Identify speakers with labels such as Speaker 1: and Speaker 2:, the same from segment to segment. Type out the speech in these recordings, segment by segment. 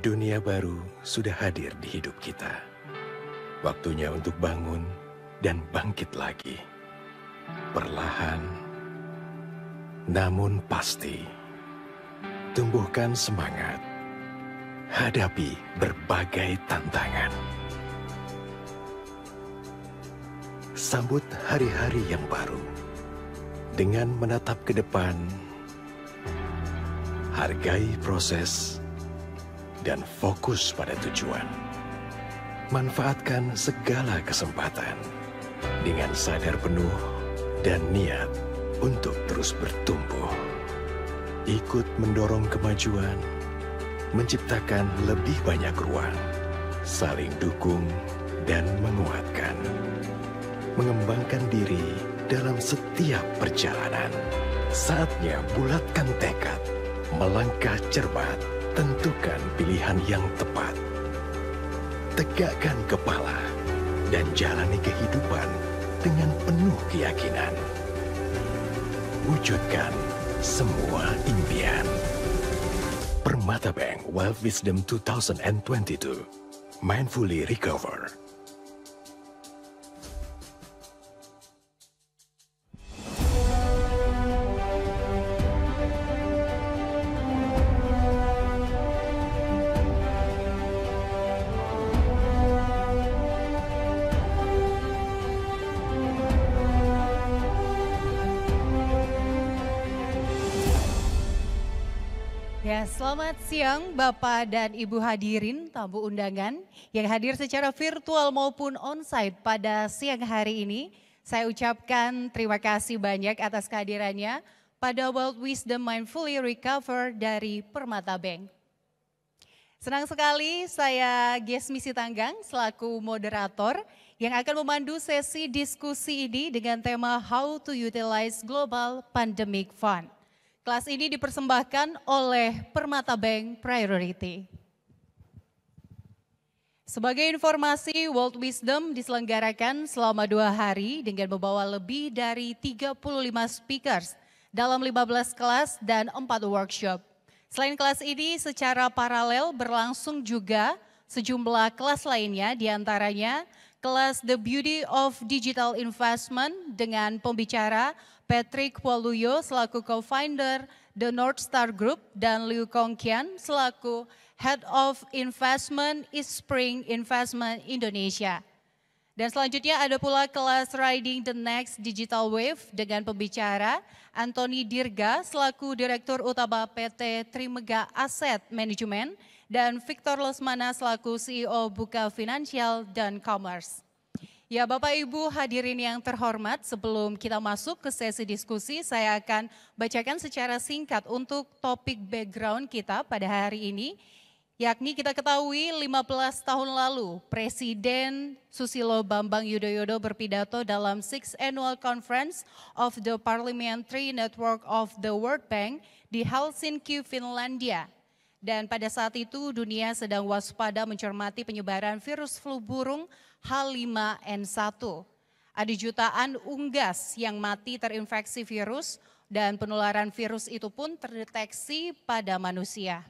Speaker 1: Dunia baru sudah hadir di hidup kita. Waktunya untuk bangun dan bangkit lagi. Perlahan, namun pasti. Tumbuhkan semangat. Hadapi berbagai tantangan. Sambut hari-hari yang baru dengan menatap ke depan. Hargai proses dan fokus pada tujuan. Manfaatkan segala kesempatan dengan sadar penuh dan niat untuk terus bertumbuh. Ikut mendorong kemajuan, menciptakan lebih banyak ruang, saling dukung dan menguatkan. Mengembangkan diri dalam setiap perjalanan. Saatnya bulatkan tekad, melangkah cermat. Tentukan pilihan yang tepat. Tegakkan kepala dan jalani kehidupan dengan penuh keyakinan. Wujudkan semua impian. Permata Bank Wealth Wisdom 2022. Mindfully Recover.
Speaker 2: Ya, selamat siang Bapak dan Ibu hadirin tamu undangan yang hadir secara virtual maupun onsite pada siang hari ini. Saya ucapkan terima kasih banyak atas kehadirannya pada Wealth Wisdom Mindfully Recover dari Permata Bank. Senang sekali saya Gesmi Sitanggang selaku moderator yang akan memandu sesi diskusi ini dengan tema How to Utilize Global Pandemic Fund. Kelas ini dipersembahkan oleh Permata Bank Priority. Sebagai informasi, World Wisdom diselenggarakan selama 2 hari dengan membawa lebih dari 35 speakers dalam 15 kelas dan 4 workshop. Selain kelas ini, secara paralel berlangsung juga sejumlah kelas lainnya, diantaranya kelas The Beauty of Digital Investment dengan pembicara Patrick Waluyo selaku co-founder The North Star Group dan Liu Kongqian selaku Head of Investment Spring Investment Indonesia. Dan selanjutnya ada pula kelas Riding the Next Digital Wave dengan pembicara Anthony Dirga selaku Direktur Utama PT Trimega Asset Management dan Victor Lesmana selaku CEO Buka Financial dan Commerce. Ya Bapak Ibu hadirin yang terhormat, sebelum kita masuk ke sesi diskusi, saya akan bacakan secara singkat untuk topik background kita pada hari ini. Yakni kita ketahui 15 tahun lalu Presiden Susilo Bambang Yudhoyono berpidato dalam 6th Annual Conference of the Parliamentary Network of the World Bank di Helsinki, Finlandia. Dan pada saat itu dunia sedang waspada mencermati penyebaran virus flu burung H5N1. Ada jutaan unggas yang mati terinfeksi virus dan penularan virus itu pun terdeteksi pada manusia.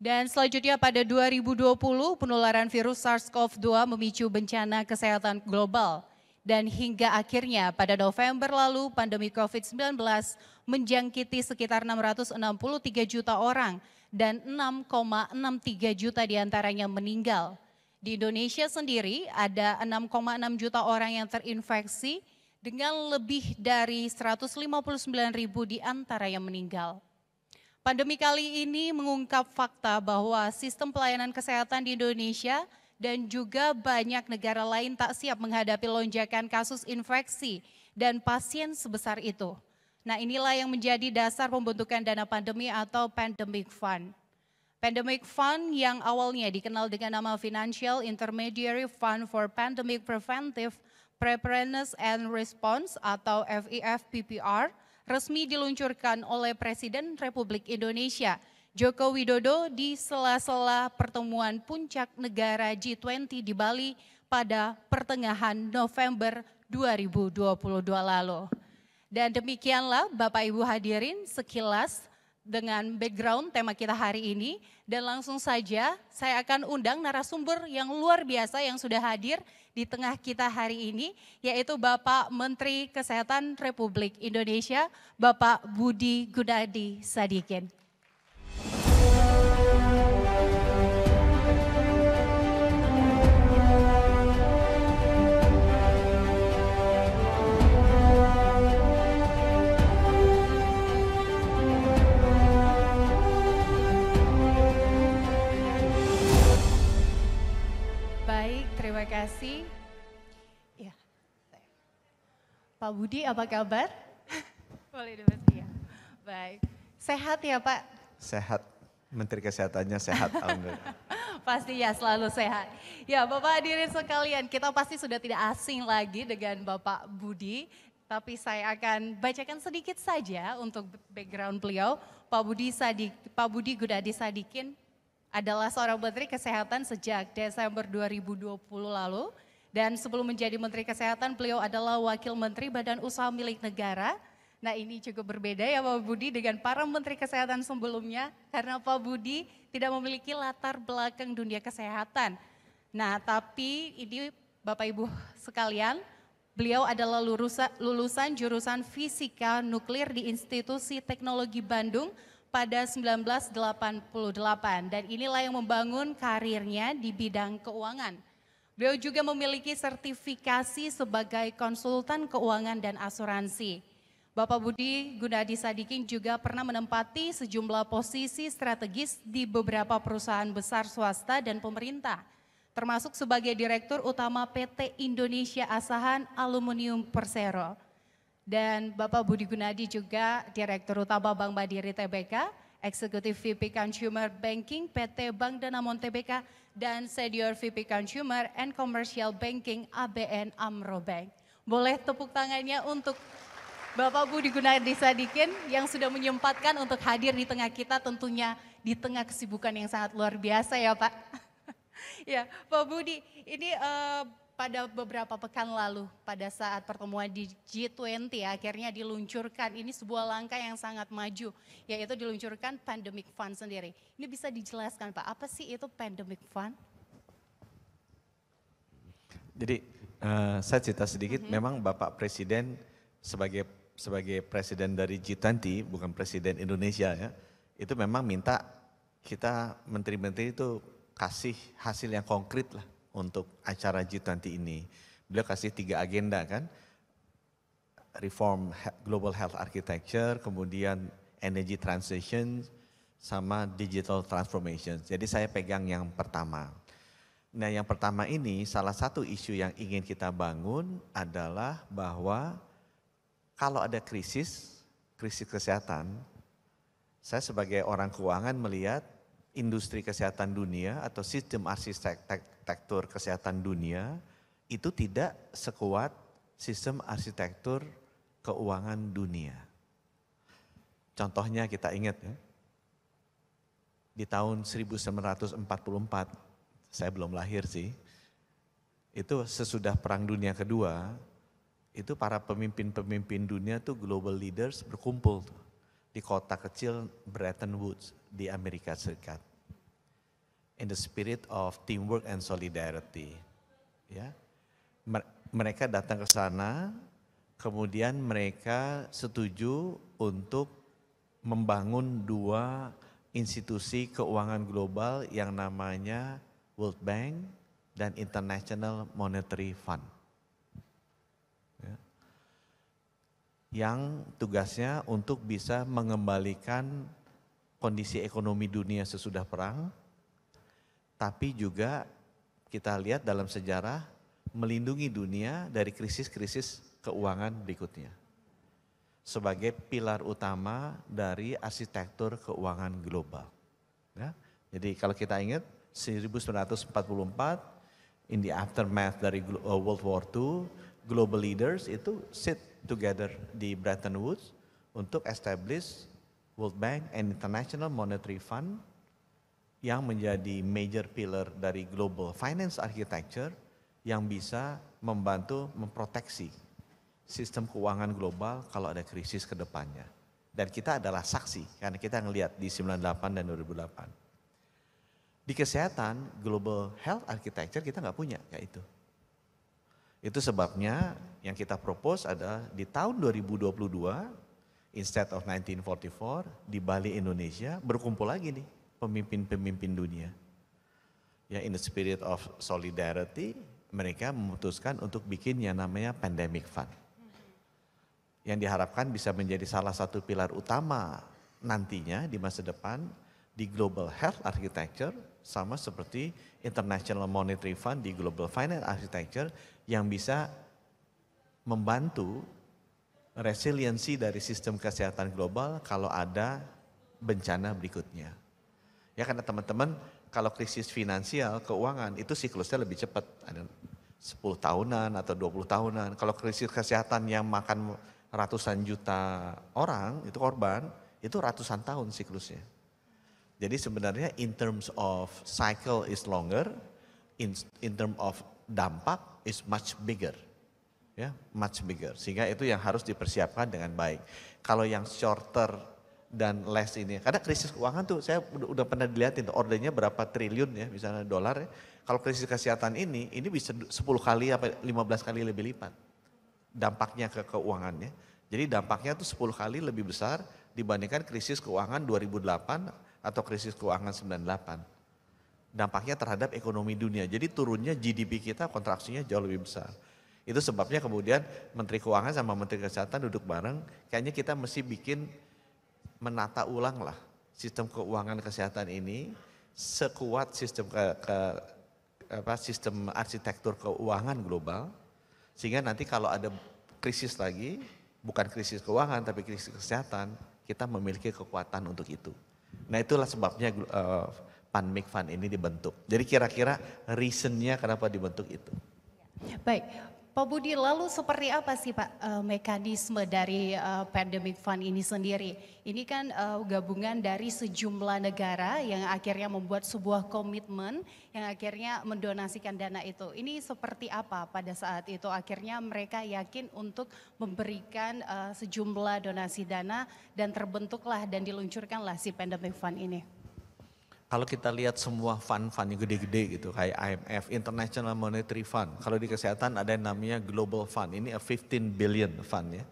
Speaker 2: Dan selanjutnya pada 2020 penularan virus SARS-CoV-2 memicu bencana kesehatan global. Dan hingga akhirnya pada November lalu pandemi COVID-19 menjangkiti sekitar 663 juta orang dan 6,63 juta diantaranya meninggal. Di Indonesia sendiri ada 6,6 juta orang yang terinfeksi dengan lebih dari 159 ribu diantara yang meninggal. Pandemi kali ini mengungkap fakta bahwa sistem pelayanan kesehatan di Indonesia dan juga banyak negara lain tak siap menghadapi lonjakan kasus infeksi dan pasien sebesar itu. Nah inilah yang menjadi dasar pembentukan dana pandemi atau Pandemic Fund. Pandemic Fund yang awalnya dikenal dengan nama Financial Intermediary Fund for Pandemic Preventive Preparedness and Response atau FIFPPR resmi diluncurkan oleh Presiden Republik Indonesia Joko Widodo di sela-sela pertemuan puncak negara G20 di Bali pada pertengahan November 2022 lalu. Dan demikianlah Bapak Ibu hadirin sekilas dengan background tema kita hari ini. Dan langsung saja saya akan undang narasumber yang luar biasa yang sudah hadir di tengah kita hari ini, yaitu Bapak Menteri Kesehatan Republik Indonesia, Bapak Budi Gunadi Sadikin. Baik, terima kasih. Ya, Pak Budi apa kabar? Boleh dipastikan. Ya. Baik, sehat ya Pak?
Speaker 3: Sehat, Menteri Kesehatannya sehat, alhamdulillah.
Speaker 2: Pasti ya, selalu sehat. Ya Bapak hadirin sekalian, kita pasti sudah tidak asing lagi dengan Bapak Budi. Tapi saya akan bacakan sedikit saja untuk background beliau. Pak Budi Gunadi Sadikin adalah seorang Menteri Kesehatan sejak Desember 2020 lalu. Dan sebelum menjadi Menteri Kesehatan, beliau adalah Wakil Menteri Badan Usaha Milik Negara. Nah ini cukup berbeda ya Pak Budi dengan para Menteri Kesehatan sebelumnya. Karena Pak Budi tidak memiliki latar belakang dunia kesehatan. Nah tapi ini Bapak Ibu sekalian, beliau adalah lulusan jurusan Fisika Nuklir di Institusi Teknologi Bandung pada 1988 dan inilah yang membangun karirnya di bidang keuangan. Beliau juga memiliki sertifikasi sebagai konsultan keuangan dan asuransi. Bapak Budi Gunadi Sadikin juga pernah menempati sejumlah posisi strategis di beberapa perusahaan besar swasta dan pemerintah, termasuk sebagai Direktur Utama PT Indonesia Asahan Aluminium Persero. Dan Bapak Budi Gunadi juga Direktur Utama Bank Mandiri Tbk, Eksekutif VP Consumer Banking PT Bank Danamon Tbk, dan Senior VP Consumer and Commercial Banking ABN AMRO Bank. Boleh tepuk tangannya untuk Bapak Budi Gunadi Sadikin yang sudah menyempatkan untuk hadir di tengah kita, tentunya di tengah kesibukan yang sangat luar biasa ya Pak. Ya Pak Budi, ini pada beberapa pekan lalu pada saat pertemuan di G20 akhirnya diluncurkan, ini sebuah langkah yang sangat maju, yaitu diluncurkan Pandemic Fund sendiri. Ini bisa dijelaskan Pak, apa sih itu Pandemic Fund?
Speaker 3: Jadi saya cerita sedikit, memang Bapak Presiden sebagai presiden dari G20, bukan presiden Indonesia ya, itu memang minta kita menteri-menteri itu kasih hasil yang konkret lah untuk acara G20 ini. Beliau kasih 3 agenda kan, reform global health architecture, kemudian energy transition, sama digital transformation. Jadi saya pegang yang pertama. Nah yang pertama ini salah satu isu yang ingin kita bangun adalah bahwa kalau ada krisis kesehatan, saya sebagai orang keuangan melihat industri kesehatan dunia atau sistem arsitektur kesehatan dunia itu tidak sekuat sistem arsitektur keuangan dunia. Contohnya kita ingat ya, di tahun 1944, saya belum lahir sih, itu sesudah Perang Dunia Kedua, itu para pemimpin-pemimpin dunia tuh global leaders berkumpul tuh di kota kecil Bretton Woods di Amerika Serikat. In the spirit of teamwork and solidarity. Ya. Mereka datang ke sana, kemudian mereka setuju untuk membangun 2 institusi keuangan global yang namanya World Bank dan International Monetary Fund. Yang tugasnya untuk bisa mengembalikan kondisi ekonomi dunia sesudah perang, tapi juga kita lihat dalam sejarah melindungi dunia dari krisis-krisis keuangan berikutnya. Sebagai pilar utama dari arsitektur keuangan global. Ya. Jadi kalau kita ingat 1944, in the aftermath dari World War II, global leaders itu sit together di Bretton Woods untuk establish World Bank and International Monetary Fund yang menjadi major pillar dari global finance architecture yang bisa membantu memproteksi sistem keuangan global kalau ada krisis ke depannya. Dan kita adalah saksi karena kita ngelihat di 98 dan 2008. Di kesehatan, global health architecture kita nggak punya kayak itu. Itu sebabnya yang kita propose adalah di tahun 2022, instead of 1944, di Bali, Indonesia, berkumpul lagi nih pemimpin-pemimpin dunia. Ya, in the spirit of solidarity, mereka memutuskan untuk bikin yang namanya Pandemic Fund. Yang diharapkan bisa menjadi salah satu pilar utama nantinya di masa depan di global health architecture, sama seperti International Monetary Fund di global finance architecture, yang bisa membantu resiliensi dari sistem kesehatan global kalau ada bencana berikutnya. Ya, karena teman-teman kalau krisis finansial, keuangan itu siklusnya lebih cepat, ada 10 tahunan atau 20 tahunan. Kalau krisis kesehatan yang makan ratusan juta orang, itu korban, itu ratusan tahun siklusnya. Jadi sebenarnya in terms of cycle is longer, in terms of dampak is much bigger. Ya, much bigger. Sehingga itu yang harus dipersiapkan dengan baik. Kalau yang shorter dan less ini, karena krisis keuangan tuh saya udah pernah dilihatin ordernya berapa triliun ya, misalnya dolar ya. Kalau krisis kesehatan ini bisa 10 kali apa 15 kali lebih lipat dampaknya ke keuangannya. Jadi dampaknya tuh 10 kali lebih besar dibandingkan krisis keuangan 2008 atau krisis keuangan 98. Dampaknya terhadap ekonomi dunia. Jadi turunnya GDP kita kontraksinya jauh lebih besar. Itu sebabnya kemudian Menteri Keuangan sama Menteri Kesehatan duduk bareng, kayaknya kita mesti bikin menata ulang lah sistem keuangan kesehatan ini sekuat sistem sistem arsitektur keuangan global, sehingga nanti kalau ada krisis lagi, bukan krisis keuangan tapi krisis kesehatan, kita memiliki kekuatan untuk itu. Nah, itulah sebabnya Pandemic Fund ini dibentuk. Jadi kira-kira reasonnya kenapa dibentuk itu.
Speaker 2: Baik, Pak Budi, lalu seperti apa sih Pak mekanisme dari Pandemic Fund ini sendiri? Ini kan gabungan dari sejumlah negara yang akhirnya membuat sebuah komitmen yang akhirnya mendonasikan dana itu. Ini seperti apa pada saat itu akhirnya mereka yakin untuk memberikan sejumlah donasi dana dan terbentuklah dan diluncurkanlah si Pandemic Fund ini?
Speaker 3: Kalau kita lihat semua fund-fund yang gede-gede gitu, kayak IMF, International Monetary Fund. Kalau di kesehatan ada yang namanya Global Fund, ini a 15 billion fund ya.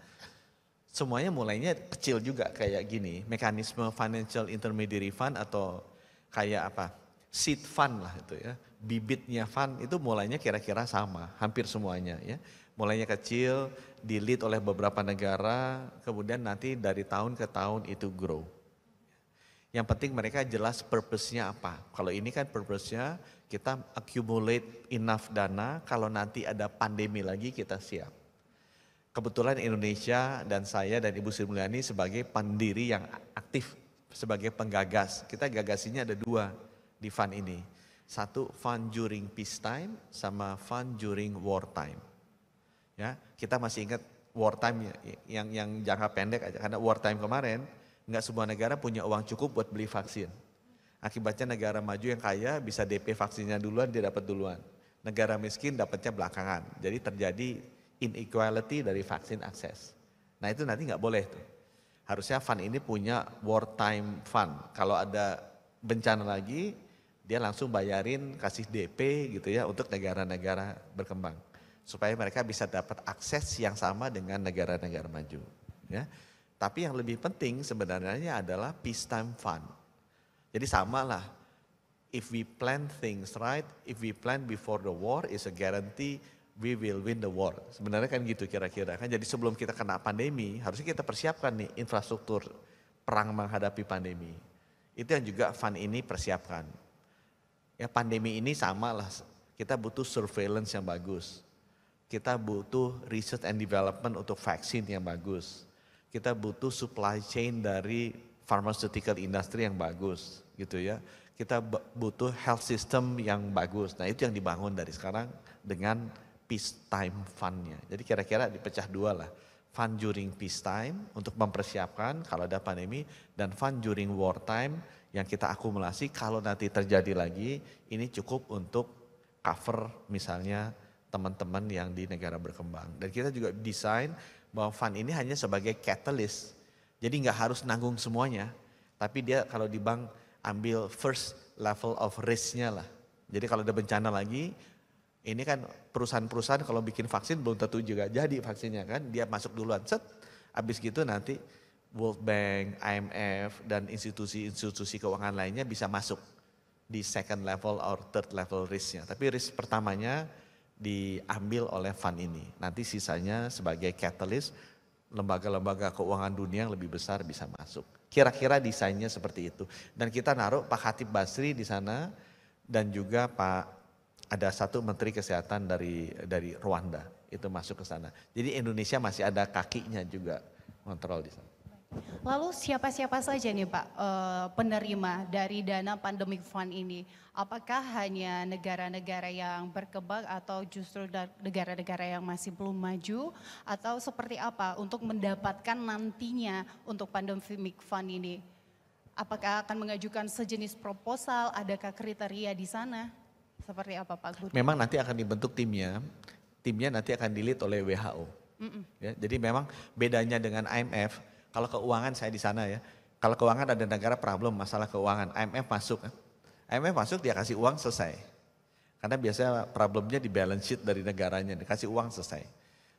Speaker 3: Semuanya mulainya kecil juga kayak gini, mekanisme Financial Intermediary Fund atau kayak apa, seed fund lah itu ya. Bibitnya fund itu mulainya kira-kira sama, hampir semuanya ya. Mulainya kecil, di-lead oleh beberapa negara, kemudian nanti dari tahun ke tahun itu grow. Yang penting mereka jelas purpose-nya apa. Kalau ini kan purpose-nya kita accumulate enough dana, kalau nanti ada pandemi lagi kita siap. Kebetulan Indonesia dan saya dan Ibu Sri Mulyani sebagai pendiri yang aktif, sebagai penggagas. Kita gagasinya ada 2 di fund ini. Satu fund during peacetime sama fund during wartime. Ya, kita masih ingat wartime yang jangka pendek aja, karena wartime kemarin nggak semua negara punya uang cukup buat beli vaksin. Akibatnya negara maju yang kaya bisa DP vaksinnya duluan, dia dapat duluan. Negara miskin dapatnya belakangan. Jadi terjadi inequality dari vaksin akses. Nah itu nanti nggak boleh tuh. Harusnya fund ini punya wartime fund. Kalau ada bencana lagi, dia langsung bayarin, kasih DP gitu ya untuk negara-negara berkembang. Supaya mereka bisa dapat akses yang sama dengan negara-negara maju. Ya. Tapi yang lebih penting sebenarnya adalah peacetime fund. Jadi samalah, if we plan things right, if we plan before the war is a guarantee we will win the war. Sebenarnya kan gitu kira-kira kan. Jadi sebelum kita kena pandemi, harusnya kita persiapkan nih infrastruktur perang menghadapi pandemi. Itu yang juga fund ini persiapkan. Ya pandemi ini samalah, kita butuh surveillance yang bagus. Kita butuh research and development untuk vaksin yang bagus. Kita butuh supply chain dari pharmaceutical industry yang bagus gitu ya. Kita butuh health system yang bagus. Nah itu yang dibangun dari sekarang dengan peacetime fund-nya. Jadi kira-kira dipecah 2 lah. Fund during peacetime untuk mempersiapkan kalau ada pandemi, dan fund during wartime yang kita akumulasi kalau nanti terjadi lagi, ini cukup untuk cover misalnya teman-teman yang di negara berkembang. Dan kita juga desain bahwa fund ini hanya sebagai catalyst. Jadi nggak harus nanggung semuanya, tapi dia kalau di bank ambil first level of risk-nya lah. Jadi kalau ada bencana lagi, ini kan perusahaan-perusahaan kalau bikin vaksin belum tentu juga jadi vaksinnya kan, dia masuk duluan, set, habis gitu nanti World Bank, IMF, dan institusi-institusi keuangan lainnya bisa masuk di second level or third level risk-nya. Tapi risk pertamanya diambil oleh fund ini. Nanti sisanya sebagai catalyst, lembaga-lembaga keuangan dunia yang lebih besar bisa masuk. Kira-kira desainnya seperti itu. Dan kita naruh Pak Khatib Basri di sana dan juga ada satu Menteri Kesehatan dari Rwanda itu masuk ke sana. Jadi Indonesia masih ada kakinya juga kontrol di sana.
Speaker 2: Lalu siapa-siapa saja nih Pak penerima dari dana pandemic fund ini? Apakah hanya negara-negara yang berkembang atau justru negara-negara yang masih belum maju? Atau seperti apa untuk mendapatkan nantinya untuk pandemic fund ini? Apakah akan mengajukan sejenis proposal? Adakah kriteria di sana? Seperti apa Pak Budi?
Speaker 3: Memang nanti akan dibentuk timnya nanti akan di-lead oleh WHO. Ya, jadi memang bedanya dengan IMF, kalau keuangan saya di sana ya, kalau keuangan ada negara problem masalah keuangan, IMF masuk kan. IMF masuk dia kasih uang selesai. Karena biasanya problemnya di balance sheet dari negaranya, dikasih uang selesai.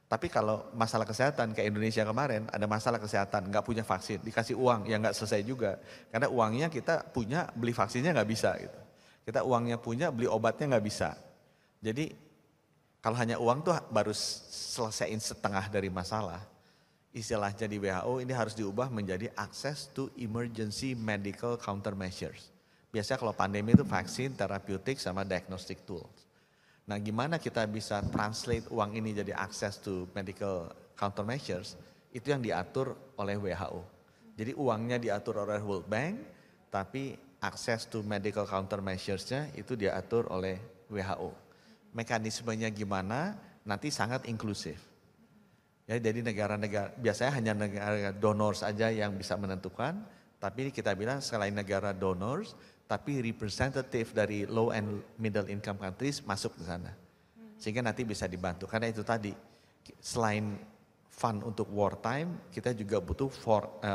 Speaker 3: Tapi kalau masalah kesehatan kayak Indonesia kemarin ada masalah kesehatan, nggak punya vaksin, dikasih uang ya nggak selesai juga. Karena uangnya kita punya, beli vaksinnya nggak bisa gitu. Kita uangnya punya, beli obatnya nggak bisa. Jadi kalau hanya uang tuh baru selesaiin setengah dari masalah. Istilahnya di WHO ini harus diubah menjadi access to emergency medical countermeasures. Biasanya kalau pandemi itu vaksin, terapeutik, sama diagnostic tools. Nah gimana kita bisa translate uang ini jadi access to medical countermeasures, itu yang diatur oleh WHO. Jadi uangnya diatur oleh World Bank, tapi access to medical countermeasures-nya itu diatur oleh WHO. Mekanismenya gimana, nanti sangat inklusif. Ya, jadi negara-negara, biasanya hanya negara donors saja yang bisa menentukan, tapi kita bilang selain negara donors, tapi representative dari low and middle income countries masuk ke sana. Sehingga nanti bisa dibantu, karena itu tadi, selain fund untuk wartime, kita juga butuh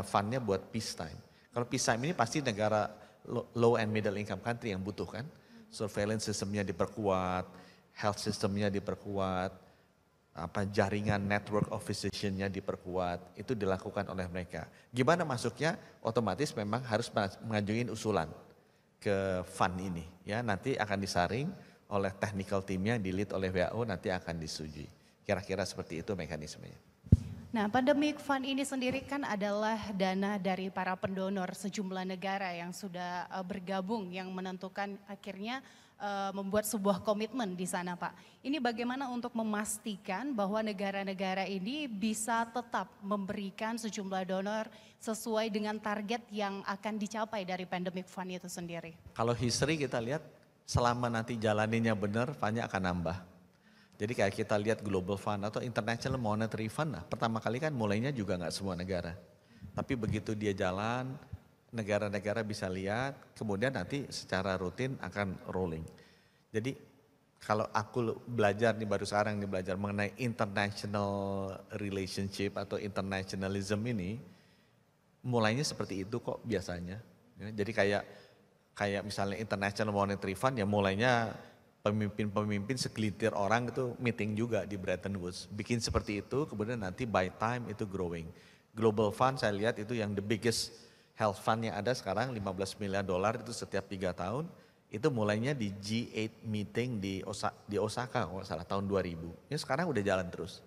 Speaker 3: fundnya buat peacetime. Kalau peacetime ini pasti negara low and middle income country yang butuh kan, surveillance sistemnya diperkuat, health systemnya diperkuat, jaringan network of physician-nya diperkuat, itu dilakukan oleh mereka. Gimana masuknya? Otomatis memang harus mengajukan usulan ke fund ini. Ya, nanti akan disaring oleh technical team-nya, di-lead oleh WHO, nanti akan disetujui. Kira-kira seperti itu mekanismenya.
Speaker 2: Nah, pandemic fund ini sendiri kan adalah dana dari para pendonor sejumlah negara yang sudah bergabung, yang menentukan akhirnya membuat sebuah komitmen di sana Pak. Ini bagaimana untuk memastikan bahwa negara-negara ini bisa tetap memberikan sejumlah donor sesuai dengan target yang akan dicapai dari pandemic fund itu sendiri? Kalau
Speaker 3: history kita lihat selama nanti jalaninnya benar, fundnya akan nambah. Jadi kayak kita lihat Global Fund atau International Monetary Fund lah, pertama kali kan mulainya juga nggak semua negara. Tapi begitu dia jalan, negara-negara bisa lihat, kemudian nanti secara rutin akan rolling. Jadi kalau aku belajar nih baru sekarang nih belajar mengenai international relationship atau internationalism ini, mulainya seperti itu kok biasanya. Ya, jadi kayak misalnya International Monetary Fund ya mulainya pemimpin-pemimpin segelintir orang itu meeting juga di Bretton Woods. Bikin seperti itu, kemudian nanti by time itu growing. Global Fund saya lihat itu yang the biggest health fund yang ada sekarang, $15 miliar itu setiap 3 tahun. Itu mulainya di G8 meeting di Osaka kalau salah tahun 2000. Ya sekarang udah jalan terus.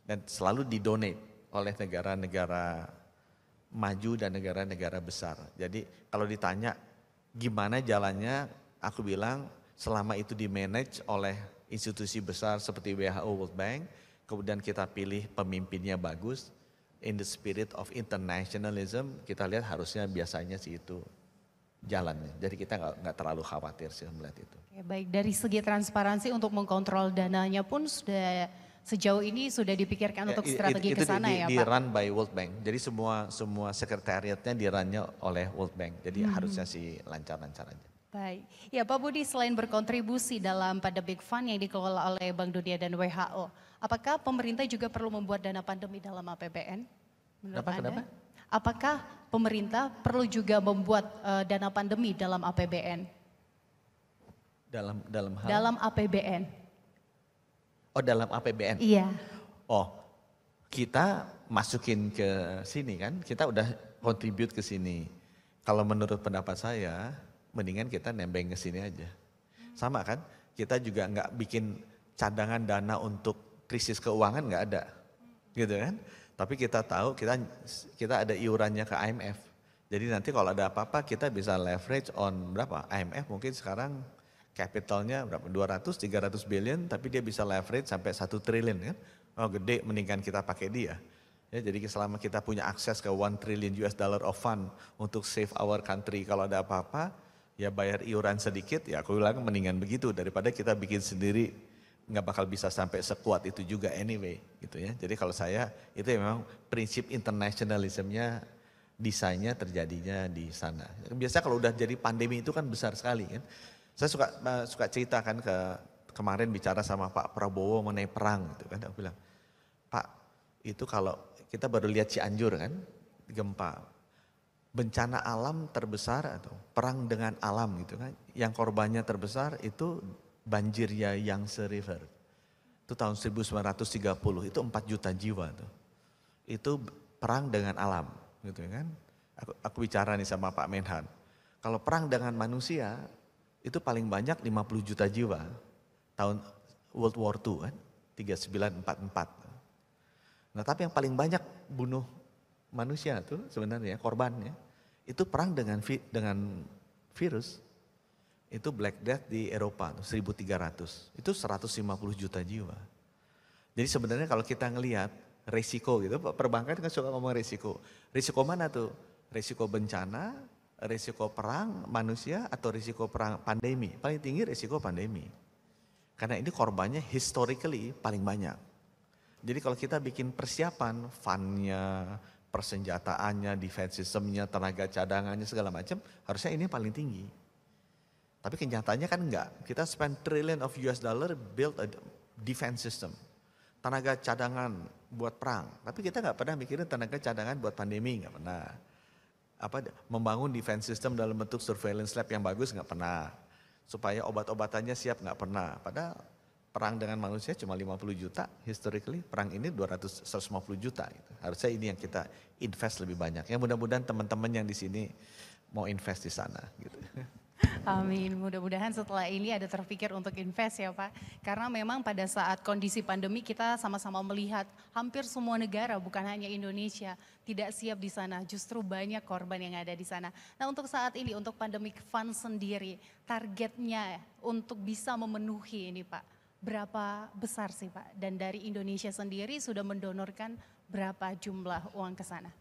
Speaker 3: Dan selalu didonate oleh negara-negara maju dan negara-negara besar. Jadi kalau ditanya gimana jalannya, aku bilang selama itu di-manage oleh institusi besar seperti WHO, World Bank, kemudian kita pilih pemimpinnya bagus, in the spirit of internationalism, kita lihat harusnya biasanya sih itu jalannya. Jadi kita nggak terlalu khawatir sih melihat itu.
Speaker 2: Oke, baik, dari segi transparansi untuk mengkontrol dananya pun sudah sejauh ini sudah dipikirkan untuk strategi ke sana ya Pak?
Speaker 3: Di run by World Bank, jadi semua sekretariatnya di runnya oleh World Bank, jadi harusnya sih lancar-lancar aja.
Speaker 2: Baik, ya Pak Budi, selain berkontribusi dalam pandemic fund yang dikelola oleh Bank Dunia dan WHO, apakah pemerintah juga perlu membuat dana pandemi dalam APBN? Menurut Anda?
Speaker 3: Kenapa?
Speaker 2: apakah pemerintah perlu juga membuat dana pandemi dalam APBN?
Speaker 3: Dalam hal?
Speaker 2: Dalam APBN.
Speaker 3: Oh, dalam APBN?
Speaker 2: Iya.
Speaker 3: Oh, kita masukin ke sini kan, kita udah contribute ke sini. Kalau menurut pendapat saya, mendingan kita nembeng ke sini aja. Sama kan, kita juga nggak bikin cadangan dana untuk krisis keuangan, nggak ada. Gitu kan. Tapi kita tahu kita ada iurannya ke IMF. Jadi nanti kalau ada apa-apa kita bisa leverage on berapa? IMF mungkin sekarang capitalnya berapa? 200-300 billion, tapi dia bisa leverage sampai 1 triliun kan. Oh gede, mendingan kita pakai dia. Ya, jadi selama kita punya akses ke 1 trillion US dollar of fund untuk save our country, kalau ada apa-apa ya bayar iuran sedikit, ya aku bilang mendingan begitu daripada kita bikin sendiri, nggak bakal bisa sampai sekuat itu juga anyway gitu ya. Jadi kalau saya itu memang prinsip internationalismnya, desainnya terjadinya di sana. Biasa kalau udah jadi pandemi itu kan besar sekali kan. Saya suka ceritakan kemarin bicara sama Pak Prabowo mengenai perang gitu kan. Aku bilang, Pak itu kalau kita baru lihat Cianjur kan, gempa. Bencana alam terbesar atau perang dengan alam gitu kan. Yang korbannya terbesar itu banjirnya Yangtze River. Itu tahun 1930, itu 4 juta jiwa tuh. Itu perang dengan alam gitu kan. Aku bicara nih sama Pak Menhan. Kalau perang dengan manusia itu paling banyak 50 juta jiwa tahun World War II kan, 3944. Nah tapi yang paling banyak bunuh manusia tuh sebenarnya korbannya, itu perang dengan virus, itu Black Death di Eropa tuh, 1300, itu 150 juta jiwa. Jadi sebenarnya kalau kita ngelihat resiko gitu, perbankan kan suka ngomong resiko. Resiko mana tuh? Resiko bencana, risiko perang manusia atau risiko perang pandemi? Paling tinggi risiko pandemi. Karena ini korbannya historically paling banyak. Jadi kalau kita bikin persiapan, fundnya, persenjataannya, defense systemnya, tenaga cadangannya segala macam, harusnya ini paling tinggi. Tapi kenyataannya kan enggak. Kita spend trillion of US dollar build a defense system. Tenaga cadangan buat perang. Tapi kita enggak pernah mikirin tenaga cadangan buat pandemi, enggak pernah. Membangun defense system dalam bentuk surveillance lab yang bagus nggak pernah. Supaya obat-obatannya siap nggak pernah. Padahal perang dengan manusia cuma 50 juta, historically perang ini 150 juta. Gitu. Harusnya ini yang kita invest lebih banyak. Ya mudah-mudahan teman-teman yang di sini mau invest di sana. Gitu.
Speaker 2: Amin, mudah-mudahan setelah ini ada terpikir untuk invest ya Pak. Karena memang pada saat kondisi pandemi kita sama-sama melihat hampir semua negara, bukan hanya Indonesia, tidak siap di sana. Justru banyak korban yang ada di sana. Nah untuk saat ini, untuk pandemic fund sendiri, targetnya untuk bisa memenuhi ini Pak, berapa besar sih Pak? Dan dari Indonesia sendiri sudah mendonorkan berapa jumlah uang ke sana?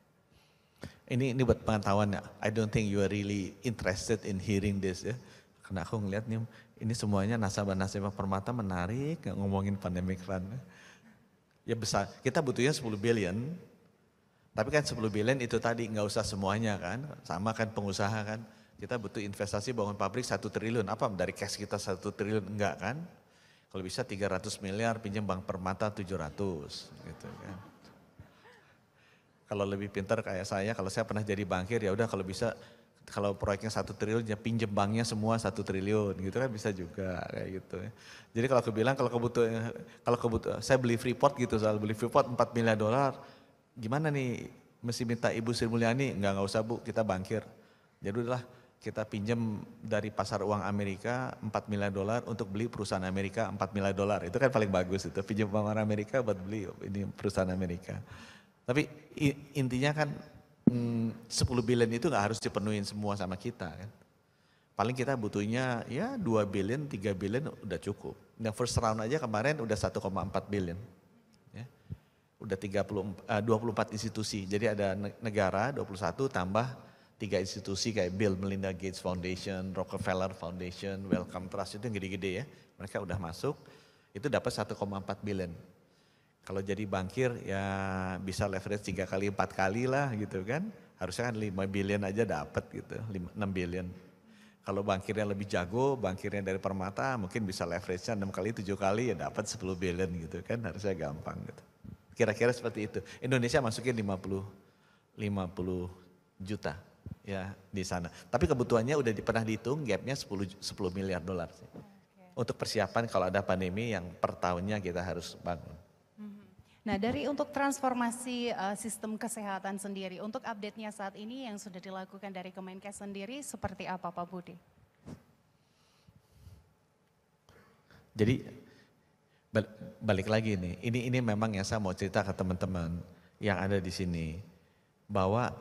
Speaker 3: Ini buat pengetahuan ya. I don't think you are really interested in hearing this ya. Karena aku ngeliat nih, ini semuanya nasabah-nasabah Permata menarik ngomongin pandemic fund. Ya besar, kita butuhnya 10 billion. Tapi kan 10 billion itu tadi nggak usah semuanya kan. Sama kan pengusaha kan. Kita butuh investasi bangun pabrik 1 triliun. Apa dari cash kita 1 triliun? Enggak kan. Kalau bisa 300 miliar pinjam Bank Permata 700 gitu kan. Kalau lebih pintar kayak saya, kalau saya pernah jadi bankir ya udah kalau bisa, kalau proyeknya 1 triliun ya pinjem banknya semua 1 triliun gitu kan bisa juga kayak gitu ya. Jadi kalau aku bilang kalau kebutuhan saya beli Freeport gitu, soal beli Freeport 4 miliar dolar, gimana nih mesti minta Ibu Sri Mulyani? Enggak usah Bu, kita bankir. Jadi udahlah kita pinjam dari pasar uang Amerika 4 miliar dolar untuk beli perusahaan Amerika 4 miliar dolar. Itu kan paling bagus itu, pinjam uang Amerika buat beli ini perusahaan Amerika. Tapi intinya kan 10 billion itu gak harus dipenuhin semua sama kita kan. Paling kita butuhnya ya 2 billion, 3 billion udah cukup. Yang first round aja kemarin udah 1,4 billion. Ya. Udah 24 institusi, jadi ada negara 21 tambah 3 institusi kayak Bill Melinda Gates Foundation, Rockefeller Foundation, Wellcome Trust itu yang gede-gede ya. Mereka udah masuk, itu dapat 1,4 billion. Kalau jadi bankir ya bisa leverage 3 kali 4 kali lah gitu kan. Harusnya kan 5 billion aja dapat gitu, 6 billion. Kalau bankirnya lebih jago, bankirnya dari Permata mungkin bisa leverage-nya 6 kali 7 kali ya dapat 10 billion gitu kan. Harusnya gampang gitu. Kira-kira seperti itu. Indonesia masukin 50 50 juta ya di sana. Tapi kebutuhannya udah pernah dihitung gapnya 10 miliar dolar sih. Untuk persiapan kalau ada pandemi yang per tahunnya kita harus bangun.
Speaker 2: Nah, dari untuk transformasi sistem kesehatan sendiri, untuk update-nya saat ini yang sudah dilakukan dari Kemenkes sendiri seperti apa Pak Budi?
Speaker 3: Jadi balik lagi nih, ini memang yang saya mau cerita ke teman-teman yang ada di sini, bahwa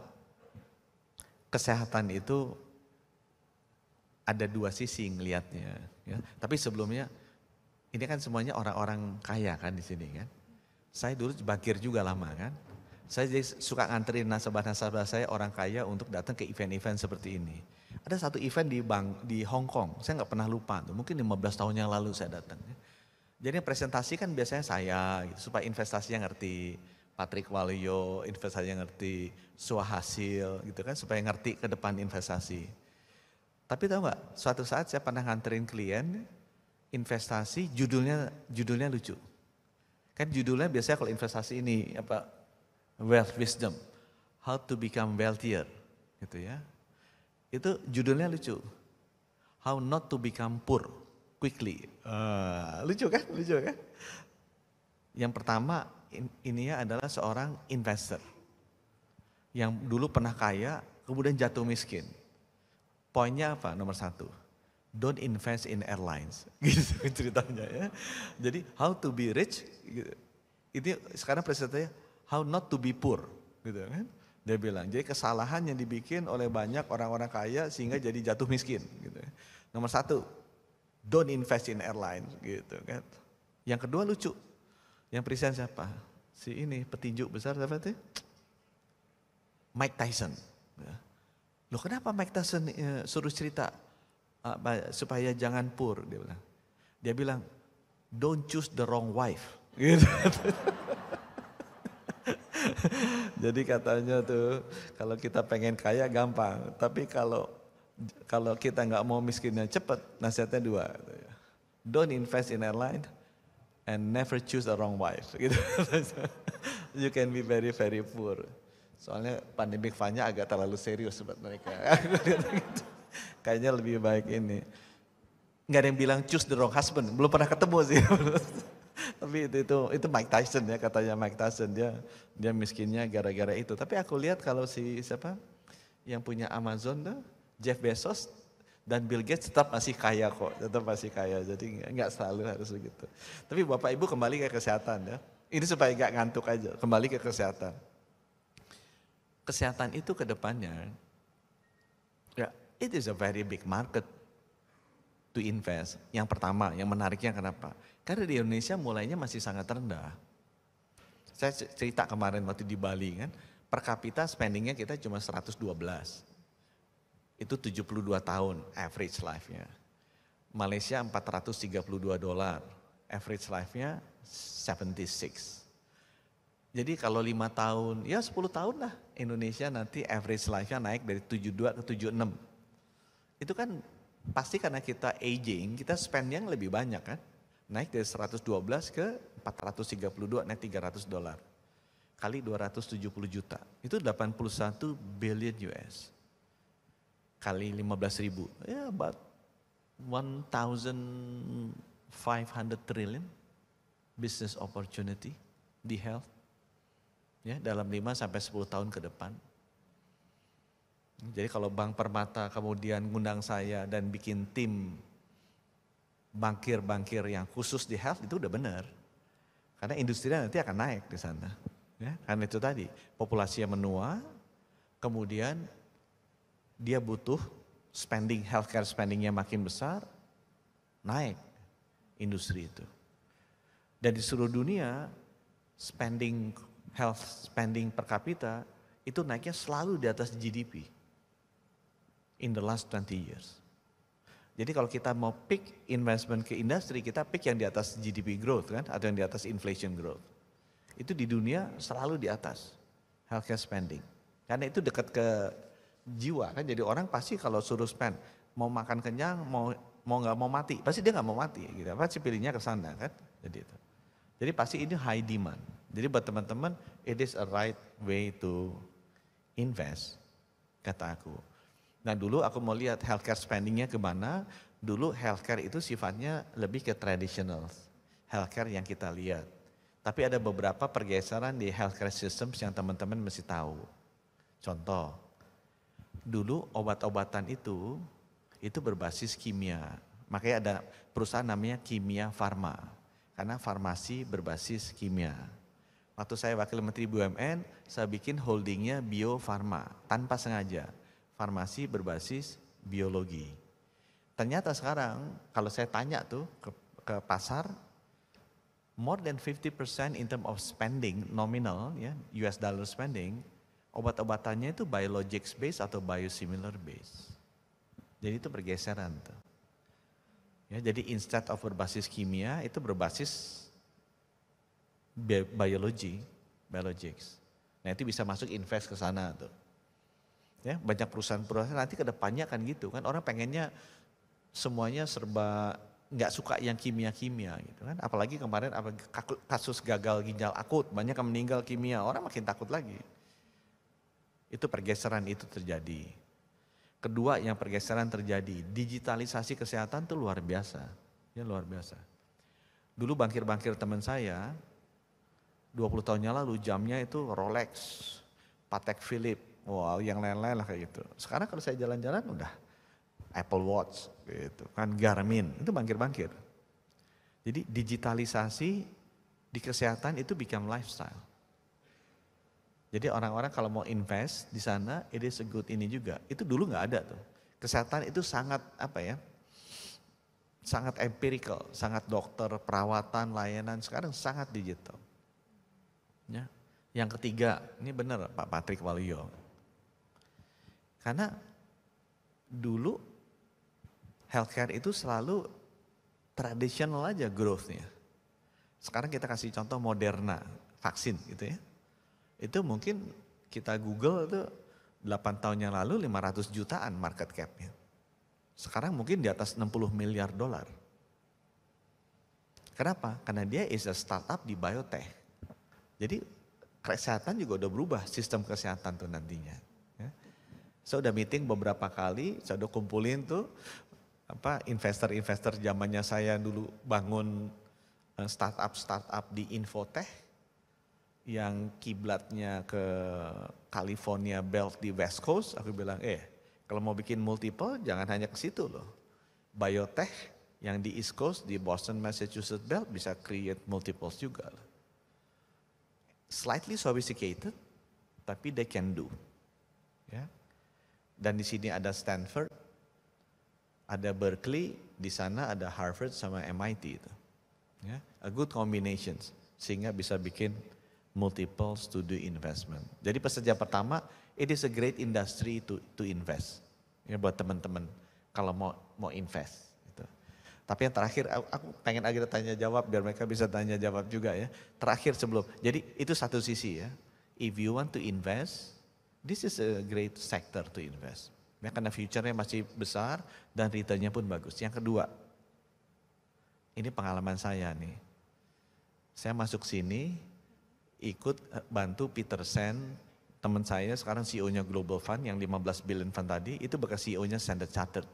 Speaker 3: kesehatan itu ada dua sisi ngelihatnya. Ya. Tapi sebelumnya, ini kan semuanya orang-orang kaya kan di sini kan. Saya dulu bakir juga lama kan. Saya jadi suka nganterin nasabah-nasabah saya orang kaya untuk datang ke event-event seperti ini. Ada satu event di Hong Kong, saya nggak pernah lupa tuh, mungkin 15 tahun yang lalu saya datang. Jadi presentasi kan biasanya saya, gitu, supaya investasinya ngerti, Patrick Waluyo investasinya ngerti, Suhasil gitu kan, supaya ngerti ke depan investasi. Tapi tahu nggak, suatu saat saya pernah nganterin klien investasi, judulnya lucu. Kan judulnya biasanya kalau investasi ini apa, wealth wisdom, how to become wealthier, gitu ya. Itu judulnya lucu, how not to become poor quickly. Lucu kan? Yang pertama ininya adalah seorang investor yang dulu pernah kaya kemudian jatuh miskin. Poinnya apa? Nomor 1, don't invest in airlines. Gitu ceritanya ya. Jadi how to be rich, gitu. Ini sekarang presentasinya how not to be poor, gitu kan? Dia bilang, jadi kesalahan yang dibikin oleh banyak orang-orang kaya sehingga jadi jatuh miskin. Gitu. Nomor 1, don't invest in airline, gitu kan. Yang kedua lucu, yang present siapa? Si ini petinju besar siapa itu? Mike Tyson. Loh kenapa Mike Tyson suruh cerita supaya jangan poor? Dia bilang, don't choose the wrong wife. Gitu. Jadi katanya tuh kalau kita pengen kaya gampang, tapi kalau kita nggak mau miskinnya cepat, nasihatnya 2. Don't invest in airline and never choose the wrong wife. Gitu. You can be very very poor. Soalnya pandemic fund-nya agak terlalu serius buat mereka. Kayaknya lebih baik ini. Nggak ada yang bilang choose the wrong husband, belum pernah ketemu sih. Tapi itu Mike Tyson ya, katanya Mike Tyson dia miskinnya gara-gara itu. Tapi aku lihat kalau siapa yang punya Amazon tuh, Jeff Bezos dan Bill Gates tetap masih kaya kok, tetap masih kaya. Jadi nggak selalu harus begitu. Tapi Bapak Ibu kembali ke kesehatan ya. Ini supaya nggak ngantuk aja, kembali ke kesehatan. Kesehatan itu ke depannya, ya it is a very big market to invest. Yang pertama, yang menariknya kenapa? Karena di Indonesia mulainya masih sangat rendah. Saya cerita kemarin waktu di Bali kan, per kapita spendingnya kita cuma 112. Itu 72 tahun average life-nya. Malaysia $432, average life-nya 76. Jadi kalau 5 tahun, ya 10 tahun lah Indonesia nanti average life-nya naik dari 72 ke 76. Itu kan pasti karena kita aging, kita spend yang lebih banyak kan. Naik dari 112 ke 432, naik $300. Kali 270 juta, itu 81 billion US. Kali 15 ribu, ya about 1,500 trillion business opportunity di health. Ya, dalam 5 sampai 10 tahun ke depan. Jadi kalau Bank Permata kemudian ngundang saya dan bikin tim bankir-bankir yang khusus di health, itu udah benar. Karena industrinya nanti akan naik di sana. Ya, karena itu tadi, populasinya menua, kemudian dia butuh spending, healthcare spendingnya makin besar, naik industri itu. Dan di seluruh dunia, spending health spending per kapita itu naiknya selalu di atas GDP in the last 20 years. Jadi kalau kita mau pick investment ke industri, kita pick yang di atas GDP growth kan, atau yang di atas inflation growth. Itu di dunia selalu di atas healthcare spending. Karena itu dekat ke jiwa kan, jadi orang pasti kalau suruh spend, mau makan kenyang, mau nggak mau mati, pasti dia nggak mau mati, gitu. Pasti pilihnya ke sana kan, jadi itu. Jadi pasti ini high demand. Jadi buat teman-teman, it is a right way to invest, kata aku. Nah dulu aku mau lihat healthcare spendingnya kemana. Dulu healthcare itu sifatnya lebih ke traditional healthcare yang kita lihat. Tapi ada beberapa pergeseran di healthcare systems yang teman-teman mesti tahu. Contoh, dulu obat-obatan itu berbasis kimia. Makanya ada perusahaan namanya Kimia Farma. Karena farmasi berbasis kimia. Waktu saya wakil menteri BUMN, saya bikin holdingnya Bio Farma. Tanpa sengaja, farmasi berbasis biologi. Ternyata sekarang kalau saya tanya tuh ke pasar, more than 50% in terms of spending nominal, ya, US dollar spending, obat-obatannya itu biologics based atau biosimilar based. Jadi itu pergeseran tuh. Ya, jadi instead of berbasis kimia, itu berbasis biologics. Nah itu bisa masuk invest ke sana tuh. Ya, banyak perusahaan-perusahaan nanti ke depannya kan gitu kan, orang pengennya semuanya serba nggak suka yang kimia-kimia gitu kan. Apalagi kemarin kasus gagal ginjal akut, banyak yang meninggal kimia, orang makin takut lagi. Itu pergeseran itu terjadi. Kedua yang pergeseran terjadi, digitalisasi kesehatan itu luar biasa. Ya luar biasa. Dulu bankir-bankir teman saya, 20 tahun yang lalu jamnya itu Rolex, Patek Philippe, wow yang lain-lain lah kayak gitu. Sekarang kalau saya jalan-jalan udah Apple Watch gitu kan, Garmin, itu bankir-bankir. Jadi digitalisasi di kesehatan itu become lifestyle. Jadi orang-orang kalau mau invest di sana, it is a good ini juga. Itu dulu nggak ada tuh. Kesehatan itu sangat sangat empirical, sangat dokter, perawatan, layanan, sekarang sangat digital. Ya. Yang ketiga, ini benar Pak Patrick Waluyo. Karena dulu healthcare itu selalu tradisional aja growth-nya. Sekarang kita kasih contoh Moderna, vaksin gitu ya. Itu mungkin kita Google itu 8 tahun yang lalu 500 jutaan market cap-nya. Sekarang mungkin di atas 60 miliar dolar. Kenapa? Karena dia is a startup di biotech. Jadi kesehatan juga udah berubah sistem kesehatan tuh nantinya. Ya. Saya udah meeting beberapa kali, saya udah kumpulin tuh investor-investor zamannya saya dulu bangun startup di infotech yang kiblatnya ke California Belt di West Coast. Aku bilang, kalau mau bikin multiple jangan hanya ke situ loh. Biotech yang di East Coast di Boston Massachusetts Belt bisa create multiples juga loh. Slightly sophisticated, tapi they can do. Ya. Dan di sini ada Stanford, ada Berkeley, di sana ada Harvard sama MIT itu. Ya, a good combinations sehingga bisa bikin multiple studi investment. Jadi pekerja pertama, it is a great industry to invest. Ya buat teman-teman kalau mau invest. Gitu. Tapi yang terakhir, aku pengen agak tanya jawab biar mereka bisa tanya jawab juga ya. Terakhir sebelum, jadi itu satu sisi ya. If you want to invest, this is a great sector to invest. Ya, karena future-nya masih besar dan return-nya pun bagus. Yang kedua, ini pengalaman saya nih. Saya masuk sini, ikut bantu Peter Sen, teman saya sekarang CEO-nya Global Fund yang 15 billion fund tadi, itu bekas CEO-nya Standard Chartered.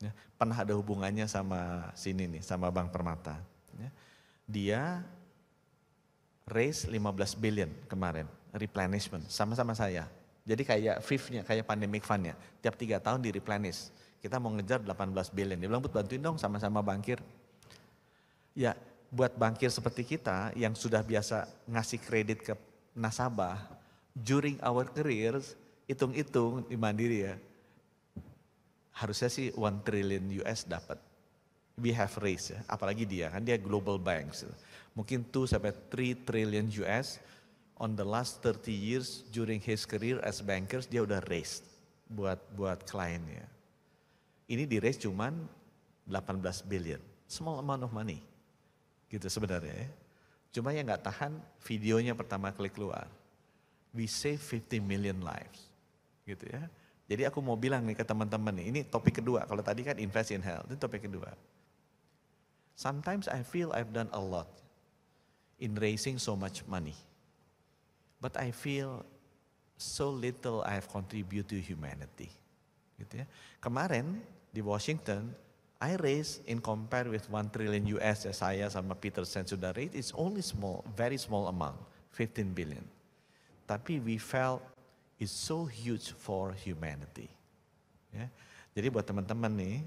Speaker 3: Ya, pernah ada hubungannya sama sini nih, sama Bank Permata. Ya. Dia raise 15 billion kemarin, replenishment, sama-sama saya. Jadi kayak FIF-nya, kayak pandemic fund-nya, tiap 3 tahun di replenish. Kita mau ngejar 18 billion, dia bilang bantuin dong sama-sama bankir. Ya buat bankir seperti kita yang sudah biasa ngasih kredit ke nasabah, during our careers, hitung-hitung di Mandiri ya, harusnya sih 1 trillion US dapat. We have raised ya, apalagi dia kan dia global banks. Mungkin 2-3 trillion US on the last 30 years during his career as bankers dia udah raised buat kliennya. Ini di raise cuman 18 billion, small amount of money. Gitu sebenarnya ya. Cuma yang gak tahan videonya pertama kali keluar. We save 50 million lives. Gitu ya. Jadi aku mau bilang nih ke teman-teman nih, ini topik kedua. Kalau tadi kan invest in health, ini topik kedua. Sometimes I feel I've done a lot in raising so much money. But I feel so little I have contributed to humanity. Gitu ya. Kemarin di Washington, I raised in compare with 1 trillion US yang saya sama Peter Sen sudah raise, it's only small, very small amount, 15 billion. Tapi we felt it's so huge for humanity. Ya. Jadi buat teman-teman nih,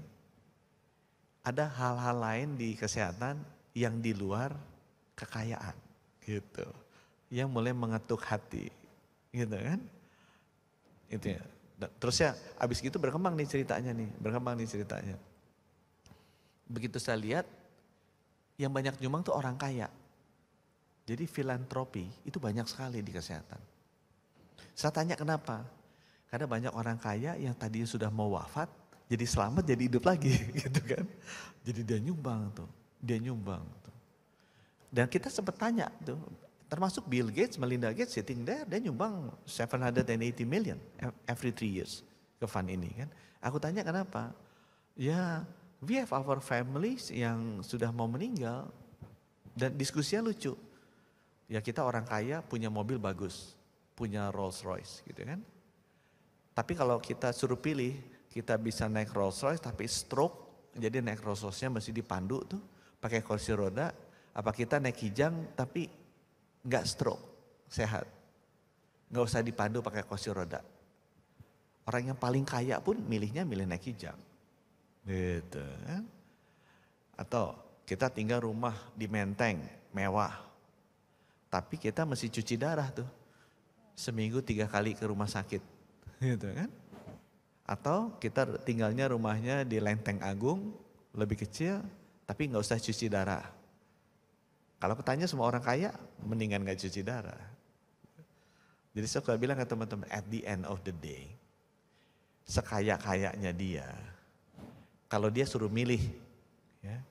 Speaker 3: ada hal-hal lain di kesehatan yang di luar kekayaan gitu. Yang mulai mengetuk hati gitu kan. Itu ya. Terus ya abis gitu berkembang nih ceritanya. Begitu saya lihat yang banyak nyumbang tuh orang kaya. Jadi filantropi itu banyak sekali di kesehatan. Saya tanya kenapa? Karena banyak orang kaya yang tadinya sudah mau wafat, jadi selamat jadi hidup lagi gitu kan. Jadi dia nyumbang tuh. Dan kita sempat tanya tuh, termasuk Bill Gates, Melinda Gates sitting there, dia nyumbang 780 million every 3 years ke fund ini kan. Aku tanya kenapa? Ya, we have our families yang sudah mau meninggal dan diskusinya lucu. Ya kita orang kaya punya mobil bagus, punya Rolls Royce gitu kan. Tapi kalau kita suruh pilih, kita bisa naik Rolls Royce tapi stroke, jadi naik Rolls Royce-nya mesti dipandu tuh, pakai kursi roda. Apa kita naik Kijang tapi nggak stroke, sehat, nggak usah dipandu pakai kursi roda. Orang yang paling kaya pun milih naik Kijang. Gitu kan. Atau kita tinggal rumah di Menteng, mewah. Tapi kita mesti cuci darah tuh. Seminggu 3 kali ke rumah sakit. Gitu kan. Atau kita tinggalnya rumahnya di Lenteng Agung, lebih kecil, tapi nggak usah cuci darah. Kalau ketanya semua orang kaya, mendingan nggak cuci darah. Jadi saya suka bilang ke teman-teman, at the end of the day, sekaya-kayanya dia, kalau dia suruh milih, ya,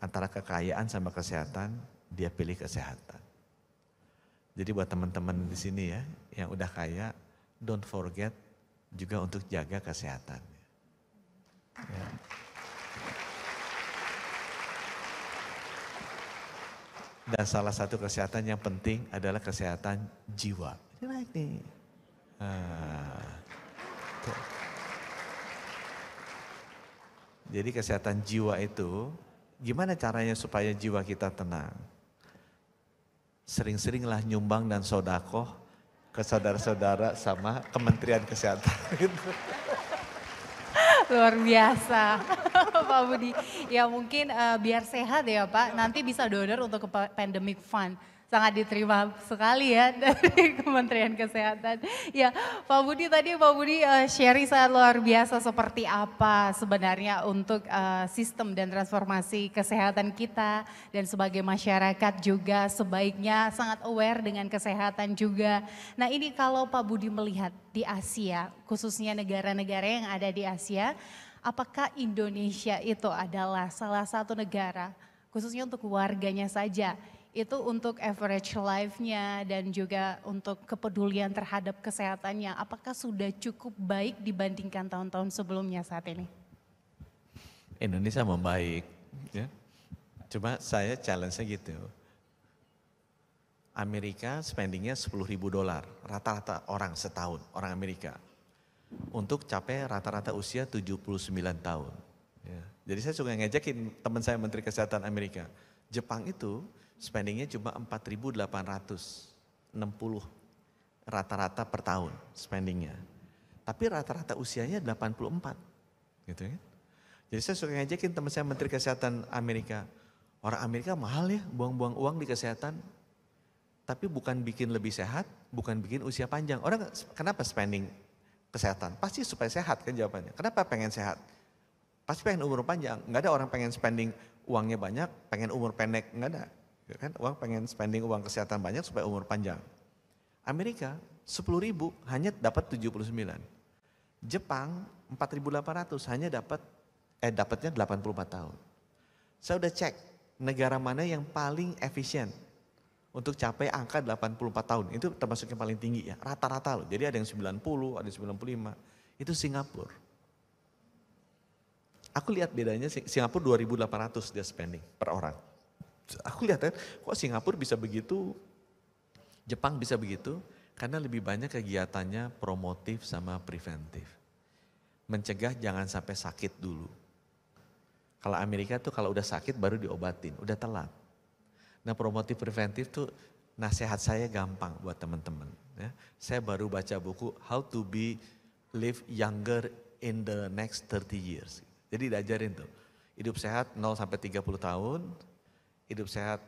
Speaker 3: antara kekayaan sama kesehatan, dia pilih kesehatan. Jadi buat teman-teman di sini ya, yang udah kaya, don't forget juga untuk jaga kesehatan. Ya. Dan salah satu kesehatan yang penting adalah kesehatan jiwa. Ini naik nih. Jadi kesehatan jiwa itu, gimana caranya supaya jiwa kita tenang? Sering-seringlah nyumbang dan sodakoh ke saudara-saudara sama Kementerian Kesehatan.
Speaker 2: Luar biasa Pak Budi. Ya mungkin biar sehat ya Pak, nanti bisa donor untuk ke Pandemic Fund. Sangat diterima sekali ya dari Kementerian Kesehatan. Ya Pak Budi tadi sharing sangat luar biasa seperti apa sebenarnya untuk sistem dan transformasi kesehatan kita. Dan sebagai masyarakat juga sebaiknya sangat aware dengan kesehatan juga. Nah ini kalau Pak Budi melihat di Asia, khususnya negara-negara yang ada di Asia, apakah Indonesia itu adalah salah satu negara, khususnya untuk warganya saja, itu untuk average life-nya dan juga untuk kepedulian terhadap kesehatannya, apakah sudah cukup baik dibandingkan tahun-tahun sebelumnya saat ini?
Speaker 3: Indonesia membaik, ya. Cuma saya challenge-nya gitu. Amerika spendingnya $10.000 rata-rata orang setahun, orang Amerika. Untuk capai rata-rata usia 79 tahun. Ya. Jadi saya suka ngejekin teman saya Menteri Kesehatan Amerika. Jepang itu spendingnya cuma 4.860 rata-rata per tahun spendingnya. Tapi rata-rata usianya 84. Gitu ya. Jadi saya suka ngejekin teman saya Menteri Kesehatan Amerika. Orang Amerika mahal ya buang-buang uang di kesehatan. Tapi bukan bikin lebih sehat, bukan bikin usia panjang. Orang kenapa spending kesehatan? Pasti supaya sehat kan jawabannya. Kenapa pengen sehat? Pasti pengen umur panjang. Enggak ada orang pengen spending uangnya banyak, pengen umur pendek. Enggak ada. Kan uang pengen spending uang kesehatan banyak supaya umur panjang. Amerika 10.000 hanya dapat 79. Jepang 4.800 hanya dapatnya 84 tahun. Saya udah cek negara mana yang paling efisien untuk capai angka 84 tahun. Itu termasuk yang paling tinggi ya, rata-rata loh. Jadi ada yang 90, ada yang 95. Itu Singapura. Aku lihat bedanya Singapura 2.800 dia spending per orang. Aku lihat kan, kok Singapura bisa begitu, Jepang bisa begitu, Karena lebih banyak kegiatannya promotif sama preventif. Mencegah jangan sampai sakit dulu. Kalau Amerika tuh kalau udah sakit baru diobatin, udah telat. Nah promotif preventif tuh nasihat saya gampang buat teman-teman. Ya. Saya baru baca buku How to be Live Younger in the Next 30 Years. Jadi diajarin tuh, hidup sehat 0 sampai 30 tahun, hidup sehat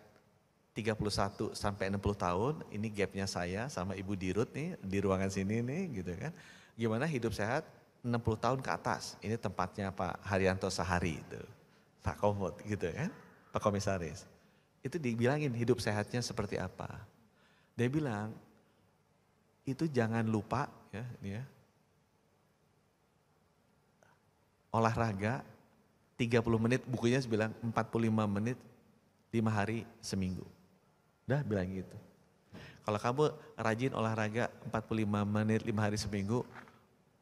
Speaker 3: 31 sampai 60 tahun, ini gapnya saya sama Ibu Dirut nih di ruangan sini nih gitu kan. Gimana hidup sehat 60 tahun ke atas, ini tempatnya Pak Haryanto Sahari itu, Pak Komod gitu kan, Pak Komisaris. Itu dibilangin hidup sehatnya seperti apa. Dia bilang, itu jangan lupa ya, ini ya, olahraga 30 menit, bukunya bilang 45 menit 5 hari seminggu. Udah bilang gitu. Kalau kamu rajin olahraga 45 menit 5 hari seminggu,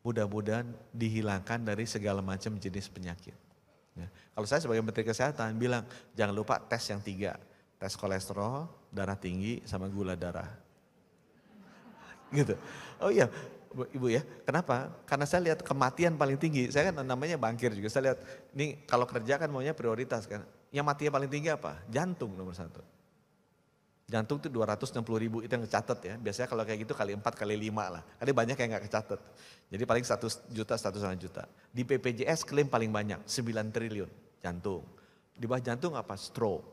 Speaker 3: mudah-mudahan dihilangkan dari segala macam jenis penyakit. Ya. Kalau saya sebagai Menteri Kesehatan bilang, jangan lupa tes yang 3. Tes kolesterol, darah tinggi, sama gula darah. Gitu. Oh iya, Ibu ya, kenapa? Karena saya lihat kematian paling tinggi, saya kan namanya bankir juga, saya lihat ini kalau kerja kan maunya prioritas kan. Yang matinya paling tinggi apa? Jantung nomor 1. Jantung itu 260 ribu, itu yang kecatat ya. Biasanya kalau kayak gitu kali 4 kali 5 lah. Ada banyak yang gak kecatat. Jadi paling 1 juta, 1,5 juta. Di BPJS klaim paling banyak, 9 triliun jantung. Di bawah jantung apa? Stroke.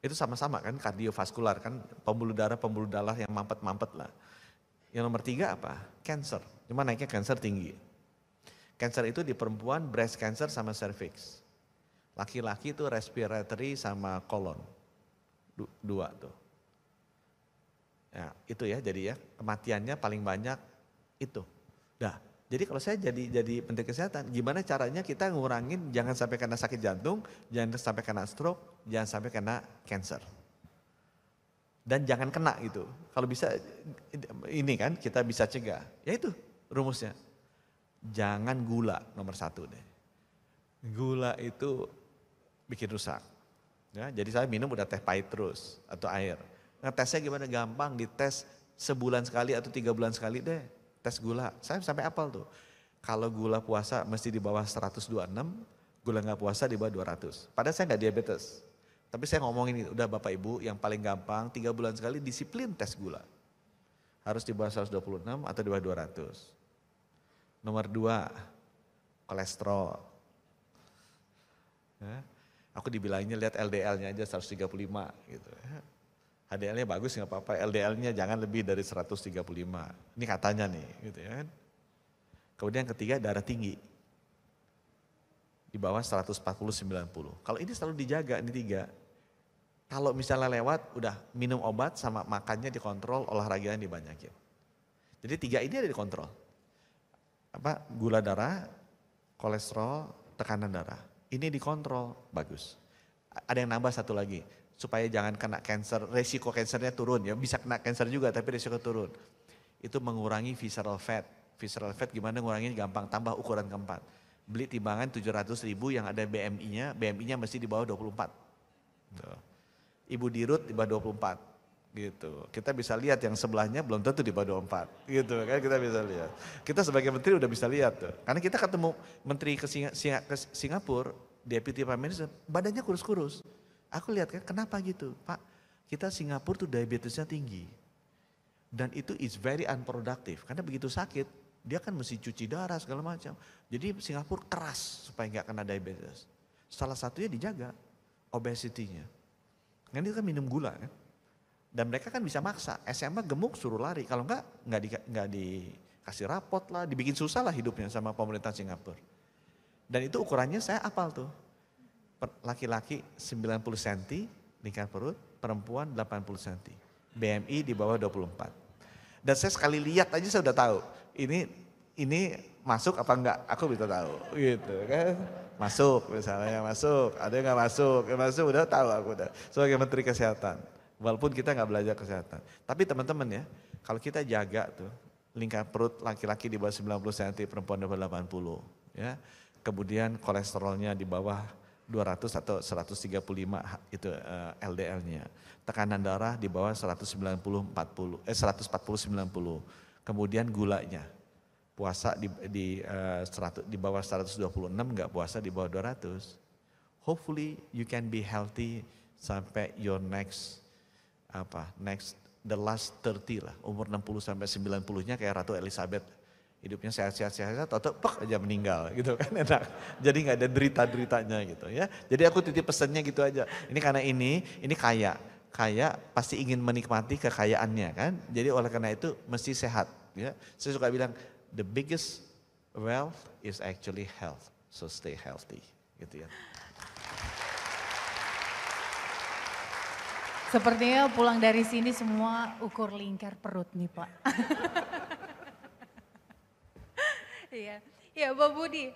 Speaker 3: Itu sama-sama kan kardiovaskular kan, pembuluh darah yang mampet-mampet lah. Yang nomor 3 apa? Cancer. Cuma naiknya cancer tinggi. Cancer itu di perempuan breast cancer sama cervix. Laki-laki itu respiratory sama colon. 2 tuh. Ya, itu ya jadi ya kematiannya paling banyak itu. Nah, jadi kalau saya jadi Menteri Kesehatan, gimana caranya kita ngurangin jangan sampai kena sakit jantung, jangan sampai kena stroke, jangan sampai kena cancer. Dan jangan kena gitu. Kalau bisa ini kan kita bisa cegah. Ya itu rumusnya. Jangan gula nomor 1 deh. Gula itu bikin rusak. Ya, jadi saya minum udah teh pahit terus atau air. Nah tesnya gimana? Gampang, dites sebulan sekali atau 3 bulan sekali deh. Tes gula. Saya sampai apal tuh. Kalau gula puasa mesti di bawah 126, gula nggak puasa di bawah 200. Padahal saya nggak diabetes. Tapi saya ngomongin udah Bapak Ibu yang paling gampang 3 bulan sekali disiplin tes gula. Harus di bawah 126 atau di bawah 200. Nomor 2, kolesterol. Ya, aku dibilangnya lihat LDL-nya aja 135 gitu. HDL-nya bagus nggak apa-apa, LDL-nya jangan lebih dari 135. Ini katanya nih gitu ya kan. Kemudian yang ketiga darah tinggi. Di bawah 140-90. Kalau ini selalu dijaga, ini 3. Kalau misalnya lewat, udah minum obat sama makannya dikontrol, olahraganya dibanyakin. Jadi 3 ini ada dikontrol. Apa? Gula darah, kolesterol, tekanan darah. Ini dikontrol, bagus. Ada yang nambah 1 lagi, supaya jangan kena cancer, resiko cancernya turun ya. Bisa kena cancer juga tapi resiko turun. Itu mengurangi visceral fat. Visceral fat gimana ngurangin? Gampang, tambah ukuran keempat. Beli timbangan 700.000 yang ada BMI-nya, BMI-nya mesti di bawah 24. Tuh. Ibu Dirut di bawah 24. Gitu. Kita bisa lihat yang sebelahnya belum tentu di bawah 24. Gitu kan kita bisa lihat. Kita sebagai menteri udah bisa lihat tuh. Karena kita ketemu menteri ke Singapura, Deputy Prime Minister, badannya kurus-kurus. Aku lihat kan kenapa gitu, Pak? Kita Singapura tuh diabetesnya tinggi. Dan itu is very unproductive. Karena begitu sakit, dia kan mesti cuci darah segala macam. Jadi Singapura keras supaya nggak kena diabetes. Salah satunya dijaga obesity-nya. Kan dia kan minum gula kan. Dan mereka kan bisa maksa. SMA gemuk suruh lari. Kalau nggak dikasih rapot lah, dibikin susah lah hidupnya sama pemerintah Singapura. Dan itu ukurannya saya apal tuh. Laki-laki 90 cm lingkar perut, perempuan 80 cm. BMI di bawah 24. Dan saya sekali lihat aja saya udah tahu. Ini masuk apa enggak, aku bisa tahu gitu kan. Masuk misalnya, masuk, ada yang enggak masuk, yang masuk udah tahu aku udah. Sebagai Menteri Kesehatan, walaupun kita enggak belajar kesehatan. Tapi teman-teman ya, kalau kita jaga tuh, lingkar perut laki-laki di bawah 90 cm, perempuan di bawah 80 ya. Kemudian kolesterolnya di bawah 200 atau 135 itu LDL-nya. Tekanan darah di bawah 140 90. Kemudian gulanya. Puasa di bawah 126, enggak puasa di bawah 200. Hopefully you can be healthy sampai your next the last 30 lah, umur 60 sampai 90-nya kayak Ratu Elizabeth. Hidupnya sehat-sehat, atau pek aja meninggal gitu kan, enak. Jadi nggak ada derita-deritanya gitu ya. Jadi aku titip pesannya gitu aja. Ini karena ini kaya pasti ingin menikmati kekayaannya kan. Jadi oleh karena itu mesti sehat ya. Saya suka bilang the biggest wealth is actually health. So stay healthy gitu ya.
Speaker 2: Sepertinya pulang dari sini semua ukur lingkar perut nih Pak. Iya, ya Pak Budi,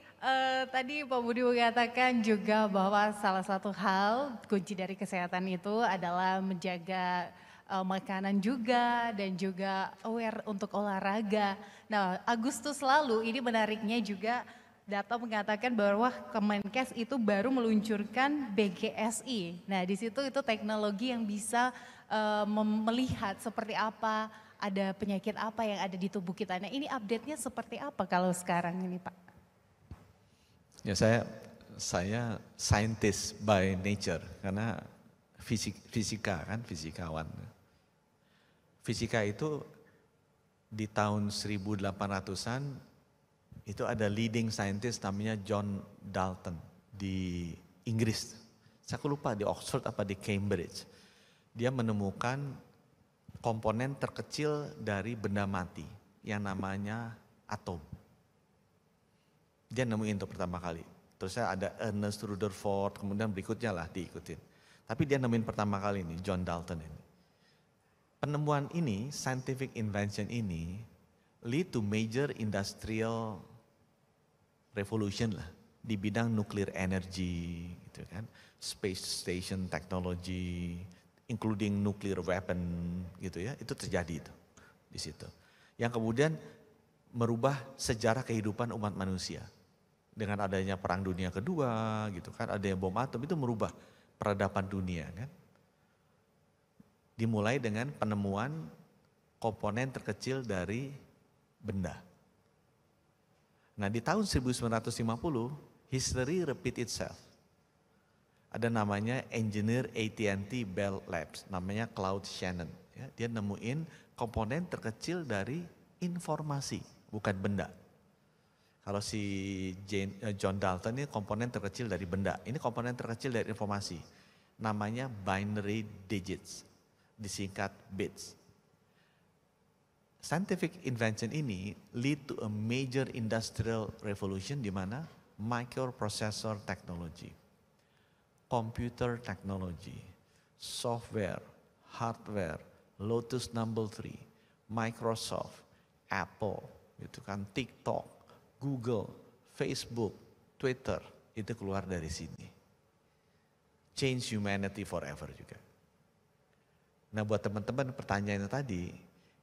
Speaker 2: tadi Pak Budi mengatakan juga bahwa salah satu hal kunci dari kesehatan itu adalah menjaga makanan juga dan juga aware untuk olahraga. Nah Agustus lalu ini menariknya juga data mengatakan bahwa Kemenkes itu baru meluncurkan BGSI. Nah di situ itu teknologi yang bisa melihat seperti apa, ada penyakit apa yang ada di tubuh kita. Nah ini update-nya seperti apa kalau sekarang ini Pak?
Speaker 3: Ya saya scientist by nature karena fisikawan. Fisika itu di tahun 1800-an itu ada leading scientist namanya John Dalton di Inggris. Saya lupa di Oxford apa di Cambridge. Dia menemukan komponen terkecil dari benda mati yang namanya atom. Dia nemuin itu pertama kali. Terus ada Ernest Rutherford, kemudian berikutnya lah diikutin. Tapi dia nemuin pertama kali ini, John Dalton ini. Penemuan ini, scientific invention ini, lead to major industrial revolution lah. Di bidang nuclear energy, gitu kan. Space station technology, including nuclear weapon gitu ya, itu terjadi itu di situ. Yang kemudian merubah sejarah kehidupan umat manusia. Dengan adanya Perang Dunia Kedua gitu kan, adanya bom atom itu merubah peradaban dunia kan. Dimulai dengan penemuan komponen terkecil dari benda. Nah di tahun 1950, history repeat itself. Ada namanya engineer AT&T Bell Labs, namanya Claude Shannon. Ya, dia nemuin komponen terkecil dari informasi, bukan benda. Kalau si John Dalton ini komponen terkecil dari benda, ini komponen terkecil dari informasi. Namanya binary digits, disingkat bits. Scientific invention ini lead to a major industrial revolution di mana microprocessor technology, computer technology, software, hardware, Lotus Number 3, Microsoft, Apple, gitu kan, TikTok, Google, Facebook, Twitter, itu keluar dari sini. Change humanity forever juga. Nah buat teman-teman pertanyaannya tadi,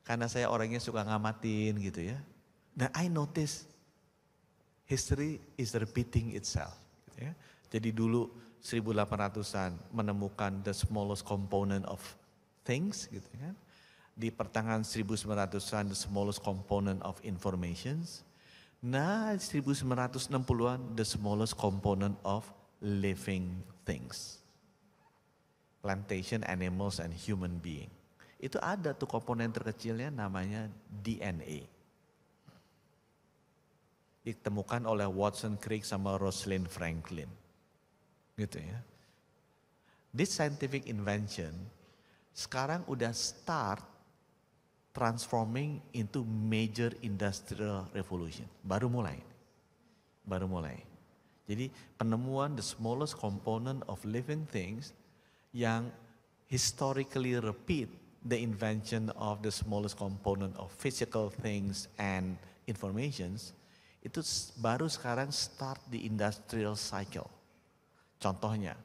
Speaker 3: karena saya orangnya suka ngamatin gitu ya. Nah I notice history is repeating itself. Gitu ya. Jadi dulu 1800-an menemukan the smallest component of things gitu kan. Di pertengahan 1900-an the smallest component of informations. Nah 1960-an the smallest component of living things. Plantation, animals, and human being. Itu ada tuh komponen terkecilnya namanya DNA. Ditemukan oleh Watson Crick sama Rosalind Franklin. Gitu ya. This scientific invention sekarang udah start transforming into major industrial revolution. Baru mulai. Jadi penemuan the smallest component of living things yang historically repeat the invention of the smallest component of physical things and informations, itu baru sekarang start the industrial cycle. Contohnya,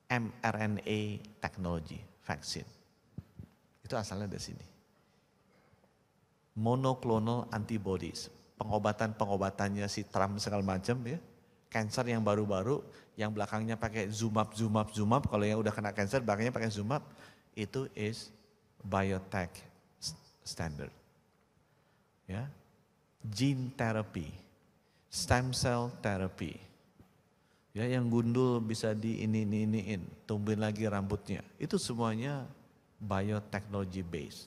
Speaker 3: mRNA technology, vaksin. Itu asalnya dari sini. Monoclonal antibodies, pengobatan-pengobatannya si Trump segala macam ya, cancer yang baru-baru, yang belakangnya pakai zoom up, kalau yang udah kena cancer belakangnya pakai zoom up, itu is biotech standard. Ya, gene therapy, stem cell therapy, ya yang gundul bisa iniin, tumbuhin lagi rambutnya, itu semuanya biotechnology based.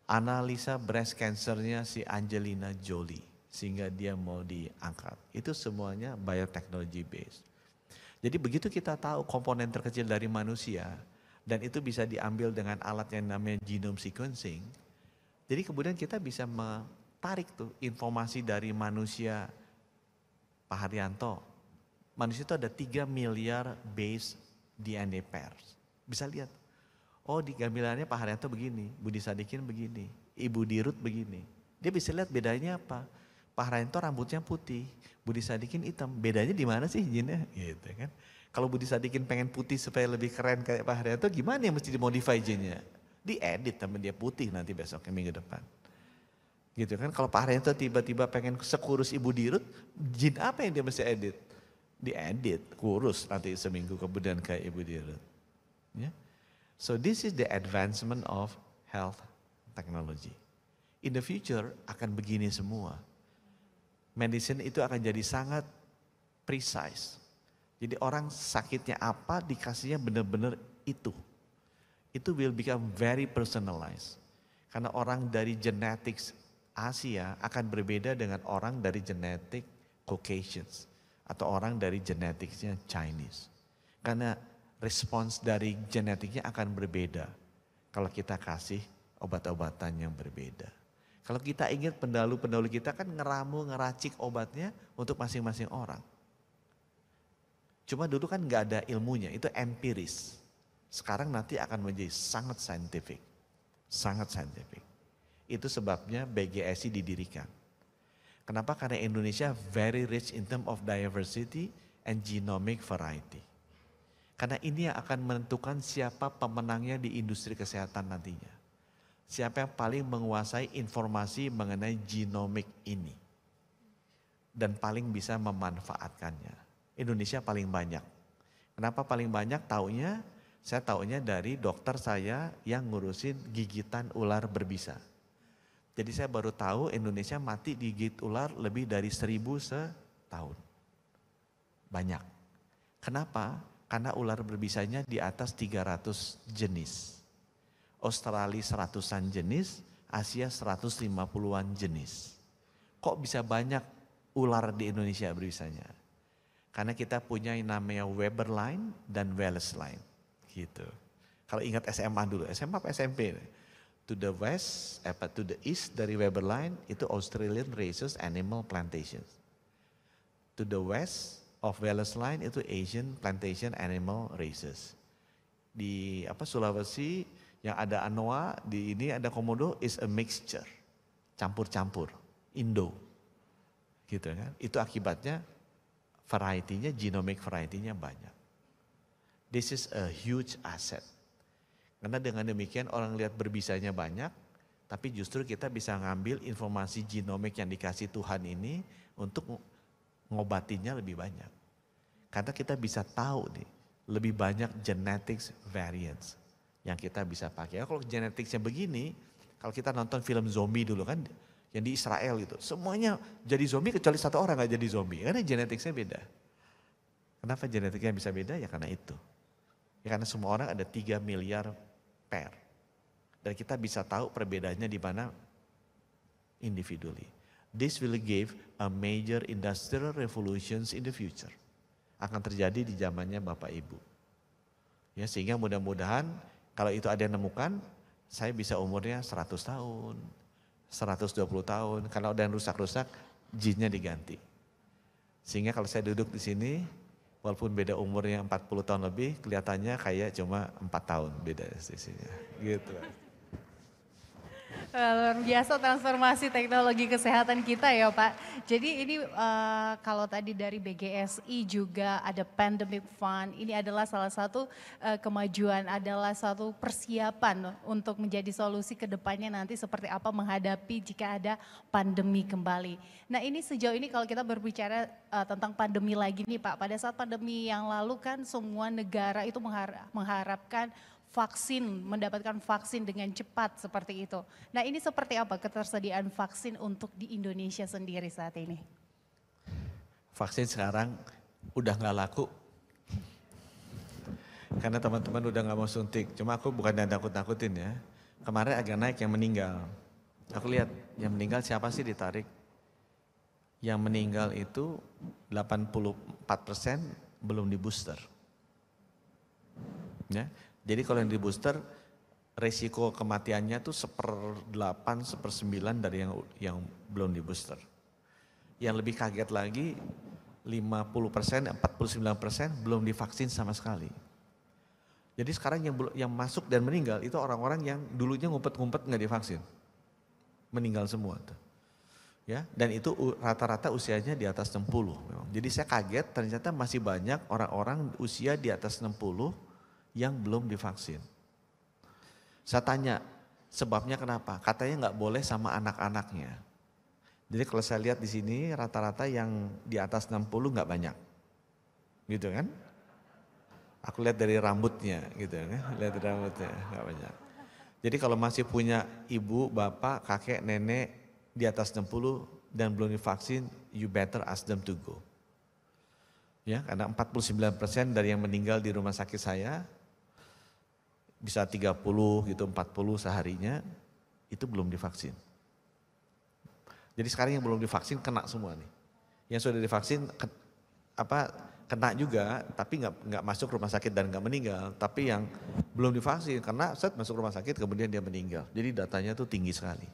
Speaker 3: Analisa breast cancernya si Angelina Jolie, sehingga dia mau diangkat. Itu semuanya biotechnology based. Jadi begitu kita tahu komponen terkecil dari manusia, dan itu bisa diambil dengan alat yang namanya genome sequencing, jadi kemudian kita bisa tarik tuh informasi dari manusia. Pak Haryanto, manusia itu ada 3 miliar base DNA pairs. Bisa lihat, oh di gamilannya Pak Haryanto begini, Budi Sadikin begini, Ibu Dirut begini. Dia bisa lihat bedanya apa. Pak Haryanto rambutnya putih, Budi Sadikin hitam. Bedanya di mana sih jinnya? Gitu kan. Kalau Budi Sadikin pengen putih supaya lebih keren kayak Pak Haryanto, gimana yang mesti dimodify jinnya? Diedit sama dia putih nanti besoknya minggu depan. Gitu kan. Kalau Pak Haryanto tiba-tiba pengen sekurus Ibu Dirut, jin apa yang dia mesti edit? Diedit, kurus nanti seminggu kemudian kayak Ibu Dirut. Ya. So this is the advancement of health technology. In the future akan begini semua. Medicine itu akan jadi sangat precise. Jadi orang sakitnya apa dikasihnya benar-benar itu. Itu will become very personalized. Karena orang dari genetics Asia akan berbeda dengan orang dari genetik Caucasians. Atau orang dari genetiknya Chinese. Karena respons dari genetiknya akan berbeda. Kalau kita kasih obat-obatan yang berbeda. Kalau kita ingat pendahulu-pendahulu kita kan ngeracik obatnya untuk masing-masing orang. Cuma dulu kan nggak ada ilmunya, itu empiris. Sekarang nanti akan menjadi sangat scientific. Sangat scientific. Itu sebabnya BGSI didirikan. Kenapa? Karena Indonesia very rich in terms of diversity and genomic variety. Karena ini yang akan menentukan siapa pemenangnya di industri kesehatan nantinya. Siapa yang paling menguasai informasi mengenai genomik ini. Dan paling bisa memanfaatkannya. Indonesia paling banyak. Kenapa paling banyak? Taunya, saya taunya dari dokter saya yang ngurusin gigitan ular berbisa. Jadi saya baru tahu Indonesia mati digigit ular lebih dari 1.000 setahun. Banyak. Kenapa? Karena ular berbisanya di atas 300 jenis. Australia 100-an jenis, Asia 150-an jenis. Kok bisa banyak ular di Indonesia berbisanya? Karena kita punya yang namanya Weber line dan Wallace line. Gitu. Kalau ingat SMA dulu, SMA apa SMP? To the west, to the east dari Weber line itu Australian Rhesus Animal Plantations. To the west of Wallace line itu Asian Plantation Animal Races. Di Sulawesi yang ada Anoa, di ini ada Komodo is a mixture. Campur-campur, Indo. Gitu kan. Itu akibatnya variety-nya, genomic variety-nya banyak. This is a huge asset. Karena dengan demikian orang lihat berbisanya banyak, tapi justru kita bisa ngambil informasi genomik yang dikasih Tuhan ini untuk ngobatinya lebih banyak. Karena kita bisa tahu nih, lebih banyak genetics variants yang kita bisa pakai. Kalau genetiknya begini, kalau kita nonton film zombie dulu kan, yang di Israel gitu, semuanya jadi zombie kecuali satu orang gak jadi zombie, karena genetiknya beda. Kenapa genetiknya bisa beda? Ya karena itu. Ya karena semua orang ada 3 miliar pair. Dan kita bisa tahu perbedaannya di mana individually. This will give a major industrial revolutions in the future. Akan terjadi di zamannya Bapak Ibu. Ya, sehingga mudah-mudahan kalau itu ada yang nemukan, saya bisa umurnya 100 tahun, 120 tahun. Kalau ada yang rusak-rusak, jinnya diganti. Sehingga kalau saya duduk di sini, walaupun beda umurnya 40 tahun lebih, kelihatannya kayak cuma 4 tahun beda sisinya. Gitu.
Speaker 2: Luar biasa transformasi teknologi kesehatan kita ya Pak. Jadi ini kalau tadi dari BGSI juga ada Pandemic Fund, ini adalah salah satu kemajuan, adalah satu persiapan untuk menjadi solusi ke depannya nanti seperti apa menghadapi jika ada pandemi kembali. Nah ini sejauh ini kalau kita berbicara tentang pandemi lagi nih Pak, pada saat pandemi yang lalu kan semua negara itu mengharapkan vaksin, mendapatkan vaksin dengan cepat seperti itu. Nah ini seperti apa ketersediaan vaksin untuk di Indonesia sendiri saat ini?
Speaker 3: Vaksin sekarang udah nggak laku. Karena teman-teman udah nggak mau suntik. Cuma aku bukan nakut-nakutin ya. Kemarin agak naik yang meninggal. Aku lihat yang meninggal siapa sih ditarik. Yang meninggal itu 84% belum di booster. Ya. Jadi kalau yang di booster, resiko kematiannya tuh 1/8, 1/9 dari yang belum di booster. Yang lebih kaget lagi, 50%, 49% belum divaksin sama sekali. Jadi sekarang yang masuk dan meninggal itu orang-orang yang dulunya ngumpet-ngumpet nggak divaksin. Meninggal semua tuh. Ya, dan itu rata-rata usianya di atas 60 memang. Jadi saya kaget ternyata masih banyak orang-orang usia di atas 60 yang belum divaksin. Saya tanya, sebabnya kenapa? Katanya nggak boleh sama anak-anaknya. Jadi kalau saya lihat di sini rata-rata yang di atas 60 nggak banyak. Gitu kan? Aku lihat dari rambutnya gitu kan, lihat dari rambutnya nggak banyak. Jadi kalau masih punya ibu, bapak, kakek, nenek di atas 60 dan belum divaksin, you better ask them to go. Ya, karena 49% dari yang meninggal di rumah sakit saya bisa 30 gitu, 40 seharinya itu belum divaksin. Jadi sekarang yang belum divaksin kena semua nih. Yang sudah divaksin kena juga, tapi nggak masuk rumah sakit dan nggak meninggal. Tapi yang belum divaksin karena masuk rumah sakit kemudian dia meninggal. Jadi datanya tuh tinggi sekali.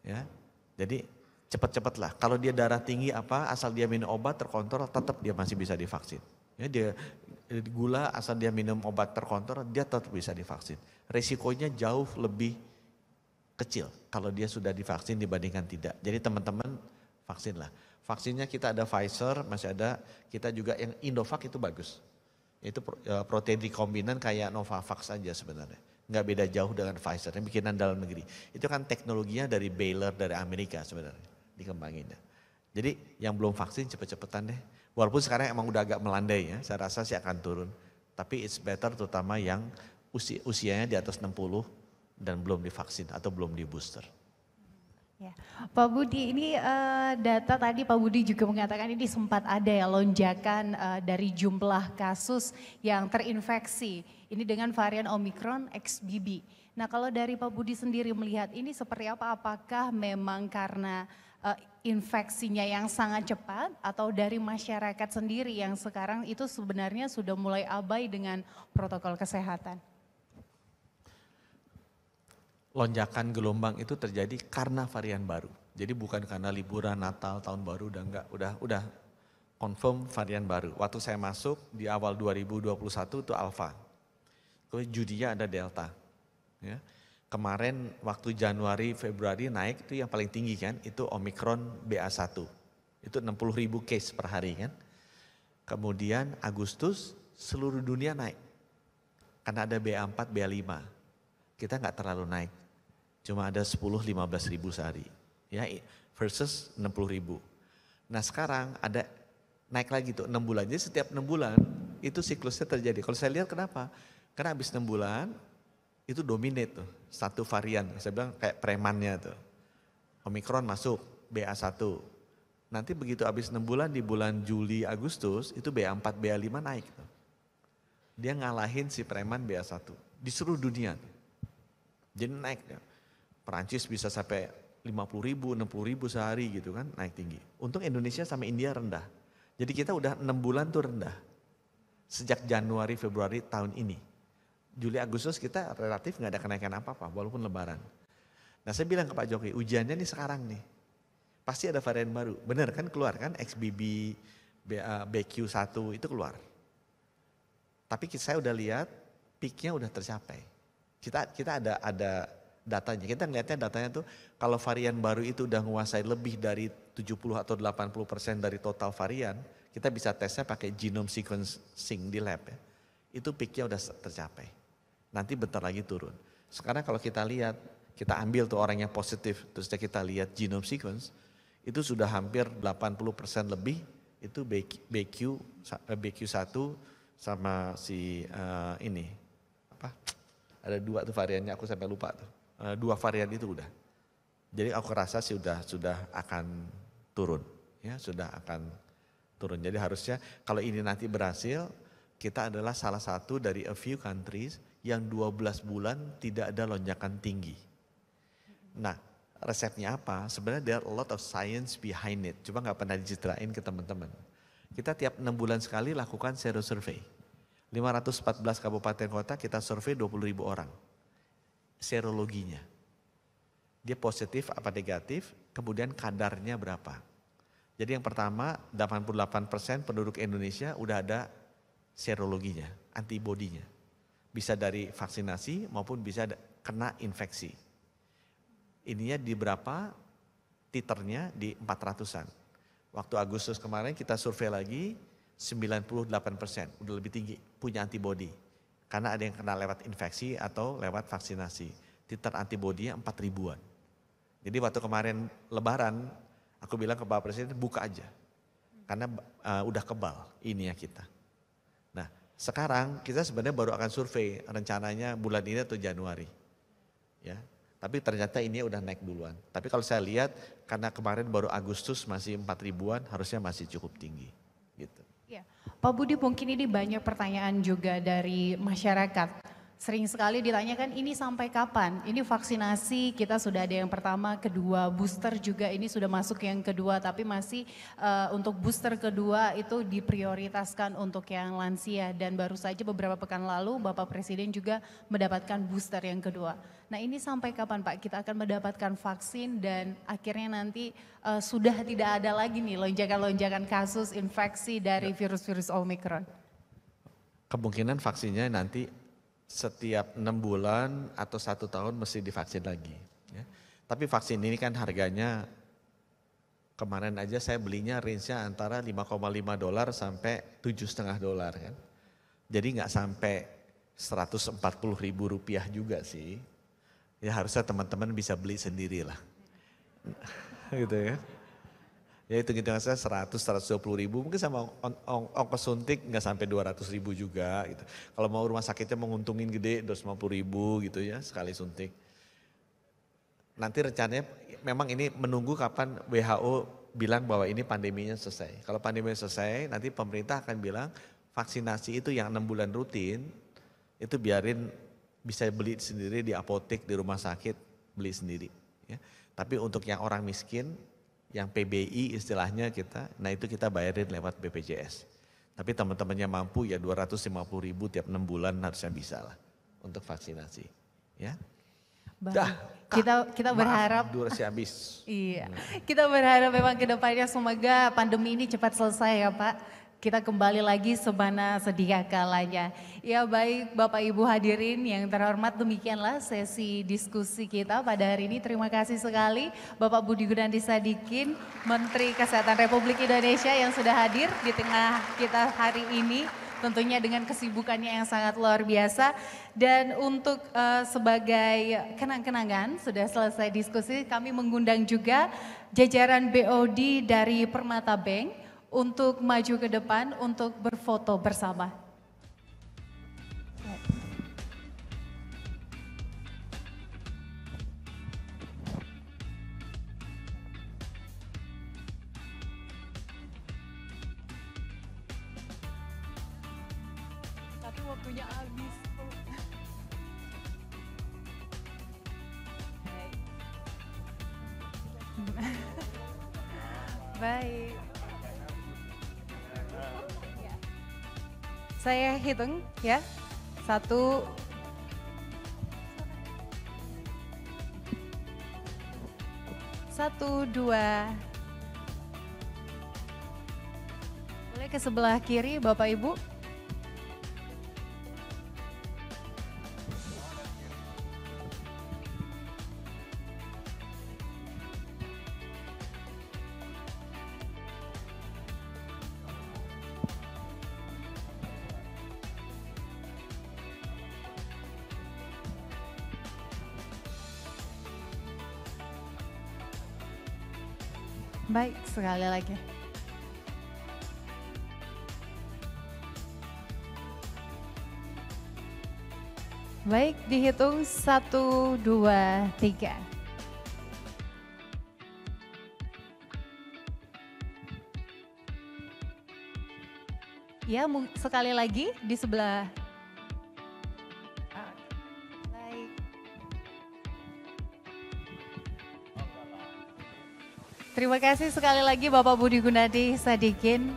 Speaker 3: Ya, jadi cepat-cepatlah. Kalau dia darah tinggi asal dia minum obat terkontrol, tetap dia masih bisa divaksin. Ya, dia gula asal dia minum obat terkontrol, dia tetap bisa divaksin. Resikonya jauh lebih kecil kalau dia sudah divaksin dibandingkan tidak. Jadi teman-teman vaksinlah. Vaksinnya kita ada Pfizer, masih ada kita juga yang Indovac itu bagus. Itu protein rekombinan kayak Novavax aja sebenarnya. Nggak beda jauh dengan Pfizer yang bikinan dalam negeri. Itu kan teknologinya dari Baylor dari Amerika sebenarnya dikembanginnya. Jadi yang belum vaksin cepet-cepetan deh. Walaupun sekarang emang udah agak melandai ya, saya rasa sih akan turun. Tapi it's better terutama yang usianya di atas 60 dan belum divaksin atau belum di booster.
Speaker 2: Ya. Pak Budi, ini data tadi Pak Budi juga mengatakan ini sempat ada ya lonjakan dari jumlah kasus yang terinfeksi. Ini dengan varian Omicron XBB. Nah kalau dari Pak Budi sendiri melihat ini seperti apa? Apakah memang karena infeksinya yang sangat cepat atau dari masyarakat sendiri yang sekarang itu sebenarnya sudah mulai abai dengan protokol kesehatan?
Speaker 3: Lonjakan gelombang itu terjadi karena varian baru. Jadi bukan karena liburan Natal, tahun baru udah confirm varian baru. Waktu saya masuk di awal 2021 itu Alpha. Kemudian Judia ada Delta. Ya. Kemarin waktu Januari, Februari naik itu yang paling tinggi kan, itu Omicron BA1. Itu 60.000 case per hari kan. Kemudian Agustus seluruh dunia naik. Karena ada BA4, BA5. Kita nggak terlalu naik. Cuma ada 10-15 ribu sehari. Ya, versus 60 ribu. Nah sekarang ada naik lagi tuh 6 bulan. Jadi setiap 6 bulan itu siklusnya terjadi. Kalau saya lihat kenapa? Karena habis 6 bulan itu dominate tuh. Satu varian. Saya bilang kayak premannya tuh. Omicron masuk BA1. Nanti begitu habis 6 bulan di bulan Juli, Agustus itu BA4, BA5 naik tuh. Dia ngalahin si preman BA1 di seluruh dunia. Jadi naik ya. Perancis bisa sampai 50 ribu, 60 ribu sehari gitu kan, naik tinggi. Untung Indonesia sama India rendah. Jadi kita udah 6 bulan tuh rendah. Sejak Januari, Februari tahun ini. Juli, Agustus kita relatif gak ada kenaikan apa-apa walaupun lebaran. Nah saya bilang ke Pak Jokowi, ujiannya nih sekarang nih. Pasti ada varian baru. Benar kan keluar kan XBB, BQ1 itu keluar. Tapi saya udah lihat peaknya udah tercapai. Kita ada datanya. Kita ngelihatnya datanya tuh kalau varian baru itu udah menguasai lebih dari 70 atau 80% dari total varian, kita bisa tesnya pakai genome sequencing di lab ya. Itu peaknya udah tercapai. Nanti bentar lagi turun. Sekarang kalau kita lihat, kita ambil tuh orang yang positif, terus kita lihat genome sequence, itu sudah hampir 80% lebih, itu BQ1 sama si ini, apa? Ada 2 tuh variannya, aku sampai lupa tuh. 2 varian itu udah. Jadi aku rasa sih sudah akan turun, ya sudah akan turun. Jadi harusnya kalau ini nanti berhasil, kita adalah salah satu dari a few countries yang 12 bulan tidak ada lonjakan tinggi. Nah, resepnya apa? Sebenarnya there are a lot of science behind it. Cuma nggak pernah diceritain ke teman-teman. Kita tiap 6 bulan sekali lakukan sero survey. 514 kabupaten kota kita survei 20.000 orang. Serologinya. Dia positif apa negatif, kemudian kadarnya berapa. Jadi yang pertama 88% penduduk Indonesia udah ada serologinya, antibodinya. Bisa dari vaksinasi maupun bisa kena infeksi. Ininya di berapa? Titernya di 400-an. Waktu Agustus kemarin kita survei lagi 98%, udah lebih tinggi punya antibodi. Karena ada yang kena lewat infeksi atau lewat vaksinasi. Titer antibodinya 4.000-an. Jadi waktu kemarin lebaran, aku bilang ke Bapak Presiden buka aja. Karena udah kebal ininya kita. Nah sekarang kita sebenarnya baru akan survei rencananya bulan ini atau Januari. Ya. Tapi ternyata ini udah naik duluan. Tapi kalau saya lihat karena kemarin baru Agustus masih 4.000-an harusnya masih cukup tinggi. Gitu.
Speaker 2: Ya. Pak Budi mungkin ini banyak pertanyaan juga dari masyarakat. Sering sekali ditanyakan ini sampai kapan? Ini vaksinasi kita sudah ada yang pertama, kedua, booster juga ini sudah masuk yang kedua. Tapi masih untuk booster kedua itu diprioritaskan untuk yang lansia. Dan baru saja beberapa pekan lalu Bapak Presiden juga mendapatkan booster yang kedua. Nah ini sampai kapan Pak kita akan mendapatkan vaksin dan akhirnya nanti sudah tidak ada lagi nih lonjakan-lonjakan kasus infeksi dari virus-virus Omicron?
Speaker 3: Kemungkinan vaksinnya nanti setiap 6 bulan atau 1 tahun mesti divaksin lagi. Ya. Tapi vaksin ini kan harganya kemarin aja saya belinya range-nya antara $5,5 sampai $7,5 kan. Jadi nggak sampai Rp140.000 juga sih. Ya harusnya teman-teman bisa beli sendiri lah. Gitu ya. Ya itu gitu saya 100-120 ribu mungkin sama ongkos suntik nggak sampai 200 ribu juga gitu. Kalau mau rumah sakitnya menguntungin gede 250 ribu gitu ya sekali suntik. Nanti rencananya memang ini menunggu kapan WHO bilang bahwa ini pandeminya selesai. Kalau pandeminya selesai nanti pemerintah akan bilang vaksinasi itu yang 6 bulan rutin itu biarin bisa beli sendiri di apotek di rumah sakit beli sendiri. Ya. Tapi untuk yang orang miskin yang PBI istilahnya kita, nah itu kita bayarin lewat BPJS. Tapi teman-temannya mampu ya 250 ribu tiap 6 bulan harusnya bisa lah untuk vaksinasi. Ya.
Speaker 2: Kita berharap
Speaker 3: durasi habis.
Speaker 2: Iya, kita berharap memang kedepannya semoga pandemi ini cepat selesai ya Pak. Kita kembali lagi semana sedia kalanya. Ya baik Bapak Ibu hadirin yang terhormat, demikianlah sesi diskusi kita pada hari ini. Terima kasih sekali Bapak Budi Gunadi Sadikin, Menteri Kesehatan Republik Indonesia yang sudah hadir di tengah kita hari ini. Tentunya dengan kesibukannya yang sangat luar biasa. Dan untuk sebagai kenang-kenangan sudah selesai diskusi, kami mengundang juga jajaran BOD dari Permata Bank untuk maju ke depan untuk berfoto bersama. Tapi waktunya habis. Baik. Saya hitung ya, 1, 2. Boleh ke sebelah kiri Bapak Ibu. Baik, sekali lagi. Baik, dihitung 1, 2, 3. Ya, sekali lagi di sebelah. Baik. Terima kasih sekali lagi Bapak Budi Gunadi Sadikin.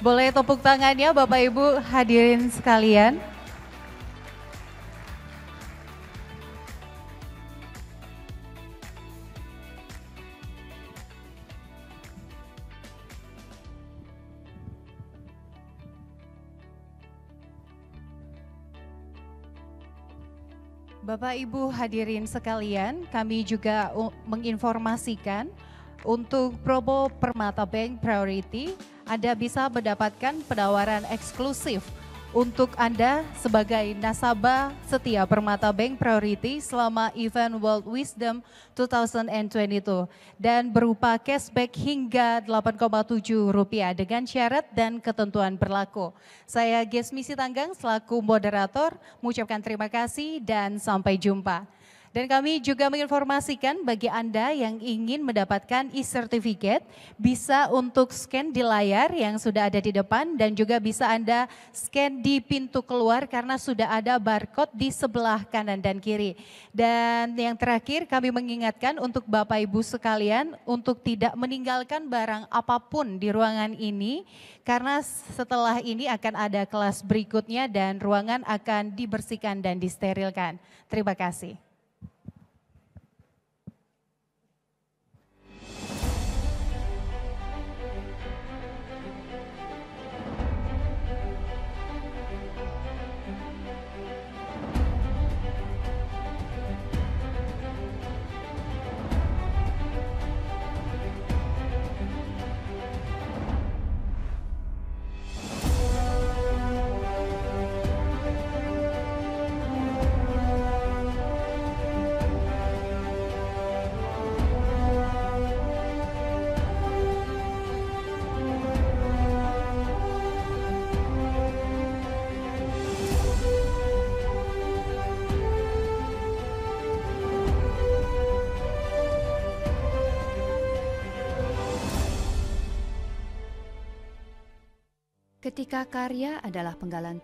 Speaker 2: Boleh tepuk tangannya Bapak Ibu hadirin sekalian. Bapak Ibu hadirin sekalian, kami juga menginformasikan untuk promo Permata Bank Priority, Anda bisa mendapatkan penawaran eksklusif untuk Anda sebagai nasabah setia Permata Bank Priority selama event World Wisdom 2022 dan berupa cashback hingga Rp8,7 dengan syarat dan ketentuan berlaku. Saya Gesmi Sitanggang selaku moderator mengucapkan terima kasih dan sampai jumpa. Dan kami juga menginformasikan bagi Anda yang ingin mendapatkan e-certificate, bisa untuk scan di layar yang sudah ada di depan dan juga bisa Anda scan di pintu keluar karena sudah ada barcode di sebelah kanan dan kiri. Dan yang terakhir kami mengingatkan untuk Bapak Ibu sekalian untuk tidak meninggalkan barang apapun di ruangan ini karena setelah ini akan ada kelas berikutnya dan ruangan akan dibersihkan dan disterilkan. Terima kasih.
Speaker 4: Ketika karya adalah penggalan-penggalan